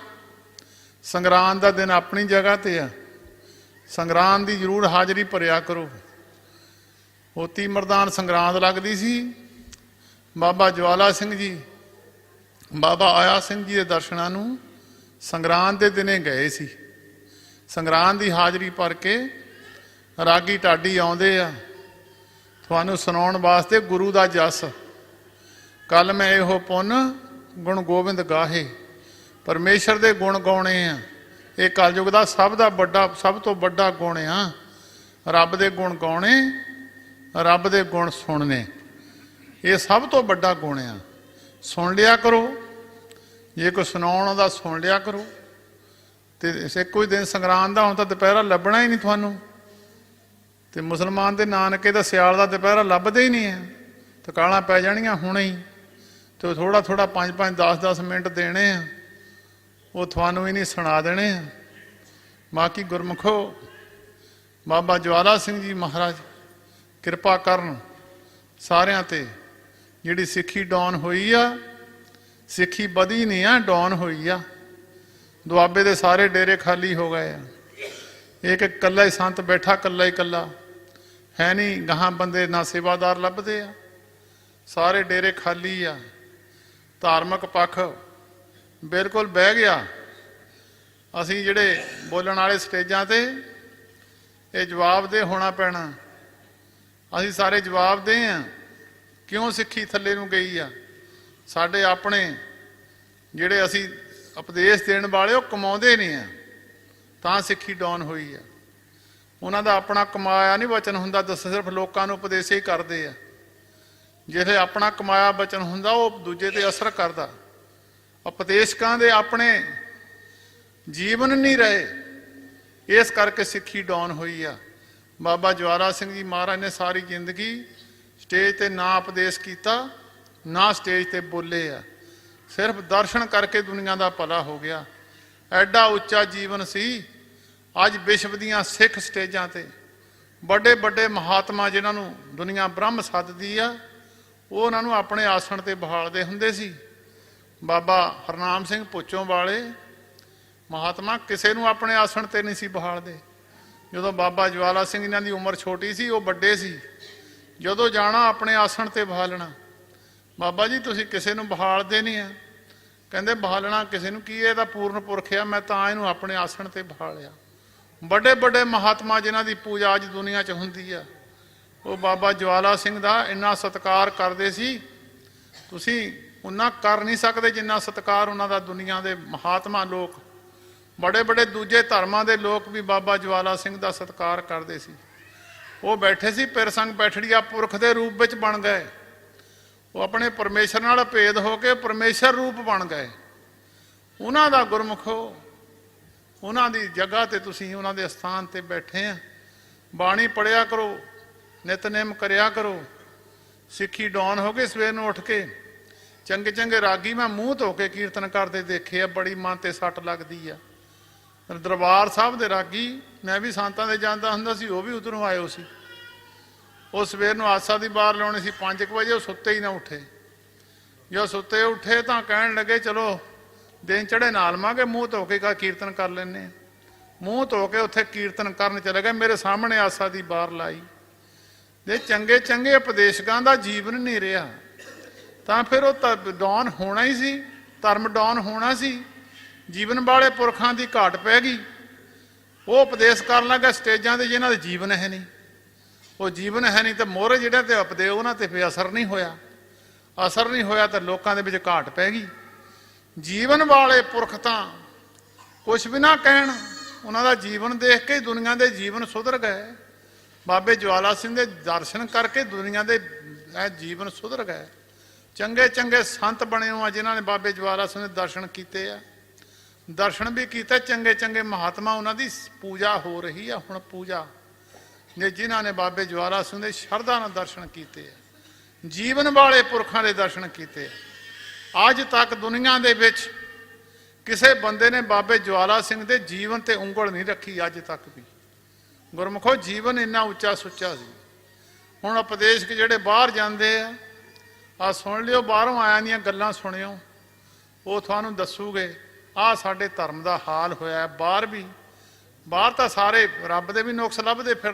ਸੰਗਰਾਂਦ ਦਾ ਦਿਨ ਆਪਣੀ ਜਗ੍ਹਾ ਤੇ ਆ। ਸੰਗਰਾਂਦ ਦੀ ਜ਼ਰੂਰ ਹਾਜ਼ਰੀ ਭਰਿਆ ਕਰੋ। ਹੋਤੀ ਮਰਦਾਨ ਸੰਗਰਾਂਦ ਲੱਗਦੀ ਸੀ। ਬਾਬਾ ਜਵਾਲਾ ਸਿੰਘ ਜੀ, ਬਾਬਾ ਆਇਆ ਸਿੰਘ ਜੀ ਦੇ ਦਰਸ਼ਨਾਂ ਨੂੰ ਸੰਗਰਾਂਦ ਦੇ ਦਿਨੇ ਗਏ ਸੀ। ਸੰਗਰਾਂਦ ਦੀ ਹਾਜ਼ਰੀ ਭਰ ਕੇ ਰਾਗੀ ਢਾਡੀ ਆਉਂਦੇ ਆ ਤੁਹਾਨੂੰ ਸੁਣਾਉਣ ਵਾਸਤੇ ਗੁਰੂ ਦਾ ਜਸ। ਕੱਲ ਮੈਂ ਇਹੋ ਪੁੰਨ ਗੁਣ ਗੋਬਿੰਦ ਗਾਹੇ, ਪਰਮੇਸ਼ਰ ਦੇ ਗੁਣ ਗਾਉਣੇ ਆ। ਇਹ ਕਲਯੁਗ ਦਾ ਸਭ ਤੋਂ ਵੱਡਾ ਗੁਣ ਆ। ਰੱਬ ਦੇ ਗੁਣ ਗਾਉਣੇ, ਰੱਬ ਦੇ ਗੁਣ ਸੁਣਨੇ, ਇਹ ਸਭ ਤੋਂ ਵੱਡਾ ਗੁਣ ਆ। ਸੁਣ ਲਿਆ ਕਰੋ, ਜੇ ਕੋਈ ਸੁਣਾਉਣ ਆਉਂਦਾ ਸੁਣ ਲਿਆ ਕਰੋ। ਤੇ ਕੋਈ ਦਿਨ ਸੰਗਰਾਂਦ ਦਾ ਹੁਣ ਤਾਂ ਦੁਪਹਿਰਾ ਲੱਭਣਾ ਹੀ ਨਹੀਂ ਤੁਹਾਨੂੰ। ਤੇ ਮੁਸਲਮਾਨ ਦੇ ਨਾਨਕੇ ਦਾ ਸਿਆਲ ਦਾ ਦੁਪਹਿਰਾ ਲੱਭਦੇ ਹੀ ਨਹੀਂ ਹੈ। ਤਕਾਲਾਂ ਪੈ ਜਾਣੀਆਂ ਹੁਣੇ ਹੀ। ਤੇ ਥੋੜਾ 5-5 10-10 ਮਿੰਟ ਦੇਣੇ ਆ, ਉਹ ਤੁਹਾਨੂੰ ਹੀ ਨਹੀਂ ਸੁਣਾ ਦੇਣੇ ਆ। ਬਾਕੀ ਗੁਰਮੁਖੋ ਬਾਬਾ ਜਵਾਲਾ ਸਿੰਘ ਜੀ ਮਹਾਰਾਜ ਕਿਰਪਾ ਕਰਨ ਸਾਰਿਆਂ ਤੇ। ਜਿਹੜੀ ਸਿੱਖੀ ਡਾਊਨ ਹੋਈ ਆ, ਸਿੱਖੀ ਵਧੀ ਨਹੀਂ ਆ, ਡਾਊਨ ਹੋਈ ਆ। ਦੁਆਬੇ ਦੇ ਸਾਰੇ ਡੇਰੇ ਖਾਲੀ ਹੋ ਗਏ ਆ। ਇੱਕ ਇਕੱਲਾ ਹੀ ਸੰਤ ਬੈਠਾ, ਇਕੱਲਾ ਹੀ ਇਕੱਲਾ ਹੈ ਨਹੀਂ। ਗਾਹਾਂ ਬੰਦੇ ਨਾ ਸੇਵਾਦਾਰ ਲੱਭਦੇ ਆ, ਸਾਰੇ ਡੇਰੇ ਖਾਲੀ ਆ। ਧਾਰਮਿਕ ਪੱਖ ਬਿਲਕੁਲ ਬਹਿ ਗਿਆ। ਅਸੀਂ ਜਿਹੜੇ ਬੋਲਣ ਵਾਲੇ ਸਟੇਜਾਂ ਤੇ, ਇਹ ਜਵਾਬਦੇਹ ਹੋਣਾ ਪੈਣਾ। ਅਸੀਂ ਸਾਰੇ ਜਵਾਬਦੇਹ ਆ। ਕਿਉਂ ਸਿੱਖੀ ਥੱਲੇ ਨੂੰ ਗਈ ਆ? ਸਾਡੇ ਆਪਣੇ ਜਿਹੜੇ ਅਸੀਂ ਉਪਦੇਸ਼ ਦੇਣ ਵਾਲੇ ਉਹ ਕਮਾਉਂਦੇ ਨਹੀਂ ਆ, ਤਾਂ ਸਿੱਖੀ ਡਾਊਨ ਹੋਈ ਆ। ਉਹਨਾਂ ਦਾ ਆਪਣਾ ਕਮਾਇਆ ਨਹੀਂ ਵਚਨ ਹੁੰਦਾ, ਦੱਸ ਸਿਰਫ ਲੋਕਾਂ ਨੂੰ ਉਪਦੇਸ਼ ਹੀ ਕਰਦੇ ਆ। ਜਿਹੜੇ ਆਪਣਾ ਕਮਾਇਆ ਵਚਨ ਹੁੰਦਾ ਉਹ ਦੂਜੇ ਤੇ ਅਸਰ ਕਰਦਾ। ਉਪਦੇਸ਼ਕਾਂ ਦੇ ਆਪਣੇ ਜੀਵਨ ਨਹੀਂ ਰਹੇ, ਇਸ ਕਰਕੇ ਸਿੱਖੀ ਡਾਊਨ ਹੋਈ ਆ। ਬਾਬਾ ਜਵਾਲਾ ਸਿੰਘ ਜੀ ਮਹਾਰਾਜ ਨੇ ਸਾਰੀ ਜ਼ਿੰਦਗੀ ਸਟੇਜ ਤੇ ਨਾ ਉਪਦੇਸ਼ ਕੀਤਾ, ਨਾ ਸਟੇਜ ਤੇ ਬੋਲੇ ਆ, ਸਿਰਫ ਦਰਸ਼ਨ ਕਰਕੇ ਦੁਨੀਆ ਦਾ ਭਲਾ ਹੋ ਗਿਆ। ਐਡਾ ਉੱਚਾ ਜੀਵਨ ਸੀ। ਅੱਜ ਵਿਸ਼ਵ ਦੀਆਂ ਸਿੱਖ ਸਟੇਜਾਂ ਤੇ ਵੱਡੇ ਵੱਡੇ ਮਹਾਤਮਾ ਜਿਨ੍ਹਾਂ ਨੂੰ ਦੁਨੀਆ ਬ੍ਰਹਮ ਸੱਦਦੀ ਆ, ਉਹ ਉਹਨਾਂ ਨੂੰ ਆਪਣੇ ਆਸਣ ਤੇ ਬਹਾਲਦੇ ਹੁੰਦੇ ਸੀ। ਬਾਬਾ ਹਰਨਾਮ ਸਿੰਘ ਭੁੱਚੋਂ ਵਾਲੇ ਮਹਾਤਮਾ ਕਿਸੇ ਨੂੰ ਆਪਣੇ ਆਸਣ ਤੇ ਨਹੀਂ ਸੀ ਬਹਾਲਦੇ। ਜਦੋਂ ਬਾਬਾ ਜਵਾਲਾ ਸਿੰਘ ਇਹਨਾਂ ਦੀ ਉਮਰ ਛੋਟੀ ਸੀ, ਉਹ ਵੱਡੇ ਸੀ, ਜਦੋਂ ਜਾਣਾ ਆਪਣੇ ਆਸਣ ਤੇ ਬਹਾਲਣਾ। ਬਾਬਾ ਜੀ ਤੁਸੀਂ ਕਿਸੇ ਨੂੰ ਬਹਾਲਦੇ ਨਹੀਂ ਆ। ਕਹਿੰਦੇ ਬਹਾਲਣਾ ਕਿਸੇ ਨੂੰ ਕੀ, ਇਹ ਤਾਂ ਪੂਰਨ ਪੁਰਖ ਆ, ਮੈਂ ਤਾਂ ਇਹਨੂੰ ਆਪਣੇ ਆਸਣ ਤੇ ਬਹਾਲਿਆ। ਵੱਡੇ ਵੱਡੇ ਮਹਾਤਮਾ ਜਿਨ੍ਹਾਂ ਦੀ ਪੂਜਾ ਅੱਜ ਦੁਨੀਆ 'ਚ ਹੁੰਦੀ ਆ, ਉਹ ਬਾਬਾ ਜਵਾਲਾ ਸਿੰਘ ਦਾ ਇੰਨਾ ਸਤਿਕਾਰ ਕਰਦੇ ਸੀ, ਤੁਸੀਂ ਉਹਨਾਂ ਕਰ ਨਹੀਂ ਸਕਦੇ ਜਿੰਨਾ ਸਤਿਕਾਰ ਉਹਨਾਂ ਦਾ ਦੁਨੀਆ ਦੇ ਮਹਾਤਮਾ ਲੋਕ, ਬੜੇ ਬੜੇ ਦੂਜੇ ਧਰਮਾਂ ਦੇ ਲੋਕ ਵੀ ਬਾਬਾ ਜਵਾਲਾ ਸਿੰਘ ਦਾ ਸਤਿਕਾਰ ਕਰਦੇ ਸੀ। ਉਹ ਬੈਠੇ ਸੀ ਪਿਰ ਸੰਗ ਬੈਠੜੀਆ ਪੁਰਖ ਦੇ ਰੂਪ ਵਿੱਚ ਬਣ ਗਏ। ਉਹ ਆਪਣੇ ਪਰਮੇਸ਼ਰ ਨਾਲ ਭੇਦ ਹੋ ਕੇ ਪਰਮੇਸ਼ਰ ਰੂਪ ਬਣ ਗਏ। ਉਹਨਾਂ ਦਾ ਗੁਰਮੁਖੋ, ਉਹਨਾਂ ਦੀ ਜਗ੍ਹਾ ਤੇ ਤੁਸੀਂ ਉਹਨਾਂ ਦੇ ਸਥਾਨ ਤੇ ਬੈਠੇ ਆ। ਬਾਣੀ ਪੜਿਆ ਕਰੋ, ਨਿਤਨੇਮ ਕਰਿਆ ਕਰੋ। ਸਿੱਖੀ ਡਾਊਨ ਹੋ ਕੇ ਸਵੇਰ ਨੂੰ ਉੱਠ ਕੇ ਚੰਗੇ ਚੰਗੇ ਰਾਗੀ ਮੈਂ ਮੂੰਹ ਧੋ ਕੇ ਕੀਰਤਨ ਕਰਦੇ ਦੇਖੇ ਆ, ਬੜੀ ਮਨ ਤੇ ਸੱਟ ਲੱਗਦੀ ਆ। ਦਰਬਾਰ ਸਾਹਿਬ ਦੇ ਰਾਗੀ ਮੈਂ ਵੀ ਸੰਤਾਂ ਦੇ ਜਾਂਦਾ ਹੁੰਦਾ ਸੀ, ਉਹ ਵੀ ਉਧਰੋਂ ਆਏ ਹੋ ਸੀ। ਉਹ ਸਵੇਰ ਨੂੰ ਆਸਾ ਦੀ ਬਾਹਰ ਲਾਉਣੀ ਸੀ 5 ਵਜੇ, ਉਹ ਸੁੱਤੇ ਹੀ ਨਾ ਉੱਠੇ। ਜੋ ਸੁੱਤੇ ਉੱਠੇ ਤਾਂ ਕਹਿਣ ਲੱਗੇ ਚਲੋ ਦਿਨ ਚੜੇ ਨਾਲ ਮਾਂਗੇ ਮੂੰਹ ਧੋ ਕੇ ਕੀਰਤਨ ਕਰ ਲੈਂਦੇ ਆ। ਮੂੰਹ ਧੋ ਕੇ ਉੱਥੇ ਕੀਰਤਨ ਕਰਨ ਚਲੇ ਗਏ। ਮੇਰੇ ਸਾਹਮਣੇ ਆਸਾ ਦੀ ਬਾਹਰ ਲਾਈ ਦੇ ਚੰਗੇ ਚੰਗੇ ਉਪਦੇਸ਼ਕਾਂ ਦਾ ਜੀਵਨ ਨਹੀਂ ਰਿਹਾ, ਤਾਂ ਫਿਰ ਉਹ ਡਾਊਨ ਹੋਣਾ ਹੀ ਸੀ, ਧਰਮ ਡਾਊਨ ਹੋਣਾ ਸੀ। ਜੀਵਨ ਵਾਲੇ ਪੁਰਖਾਂ ਦੀ ਘਾਟ ਪੈ ਗਈ। ਉਹ ਉਪਦੇਸ਼ ਕਰਨ ਲੱਗਾ ਸਟੇਜਾਂ ਤੇ ਜਿਨ੍ਹਾਂ ਦੇ ਜੀਵਨ ਹੈ ਨਹੀਂ। ਉਹ ਜੀਵਨ ਹੈ ਨਹੀਂ ਤਾਂ ਮੋਹਰੇ ਜਿਹੜੇ ਤੇ ਉਪਦੇਸ਼ ਉਹਨਾਂ ਤੇ ਫਿਰ ਅਸਰ ਨਹੀਂ ਹੋਇਆ। ਅਸਰ ਨਹੀਂ ਹੋਇਆ ਤਾਂ ਲੋਕਾਂ ਦੇ ਵਿੱਚ ਘਾਟ ਪੈ ਗਈ। ਜੀਵਨ ਵਾਲੇ ਪੁਰਖ ਤਾਂ ਕੁਛ ਵੀ ਨਾ ਕਹਿਣ, ਉਹਨਾਂ ਦਾ ਜੀਵਨ ਦੇਖ ਕੇ ਦੁਨੀਆ ਦੇ ਜੀਵਨ ਸੁਧਰ ਗਏ। ਬਾਬੇ ਜਵਾਲਾ ਸਿੰਘ ਦੇ ਦਰਸ਼ਨ ਕਰਕੇ ਦੁਨੀਆ ਦੇ ਜੀਵਨ ਸੁਧਰ ਗਏ। ਚੰਗੇ ਚੰਗੇ ਸੰਤ ਬਣੇ ਹੋ ਆ ਜਿਨ੍ਹਾਂ ਨੇ ਬਾਬੇ ਜਵਾਲਾ ਸਿੰਘ ਦੇ ਦਰਸ਼ਨ ਕੀਤੇ ਆ। ਦਰਸ਼ਨ ਵੀ ਕੀਤੇ ਚੰਗੇ ਚੰਗੇ ਮਹਾਤਮਾ, ਉਹਨਾਂ ਦੀ ਪੂਜਾ ਹੋ ਰਹੀ ਆ ਹੁਣ। ਪੂਜਾ ਨੇ ਜਿਨ੍ਹਾਂ ਨੇ ਬਾਬੇ ਜਵਾਲਾ ਸਿੰਘ ਦੇ ਸ਼ਰਧਾ ਨਾਲ ਦਰਸ਼ਨ ਕੀਤੇ ਆ, ਜੀਵਨ ਵਾਲੇ ਪੁਰਖਾਂ ਦੇ ਦਰਸ਼ਨ ਕੀਤੇ ਆ। ਅੱਜ ਤੱਕ ਦੁਨੀਆ ਦੇ ਵਿੱਚ ਕਿਸੇ ਬੰਦੇ ਨੇ ਬਾਬੇ ਜਵਾਲਾ ਸਿੰਘ ਦੇ ਜੀਵਨ ਤੇ ਉਂਗਲ ਨਹੀਂ ਰੱਖੀ ਅੱਜ ਤੱਕ ਵੀ। ਗੁਰਮੁਖੋ ਜੀਵਨ ਇੰਨਾ ਉੱਚਾ ਸੁੱਚਾ ਸੀ। ਹੁਣ ਉਪਦੇਸ਼ਕ ਜਿਹੜੇ ਬਾਹਰ ਜਾਂਦੇ ਆ ਸੁਣ ਲਿਓ, ਬਾਹਰੋਂ ਆਇਆਂ ਦੀਆਂ ਗੱਲਾਂ ਸੁਣਿਓ, ਉਹ ਤੁਹਾਨੂੰ ਦੱਸੂਗੇ ਆਹ ਸਾਡੇ ਧਰਮ ਦਾ ਹਾਲ ਹੋਇਆ। ਬਾਹਰ ਤਾਂ ਸਾਰੇ ਰੱਬ ਦੇ ਵੀ ਨੁਕਸ ਲੱਭਦੇ ਫਿਰ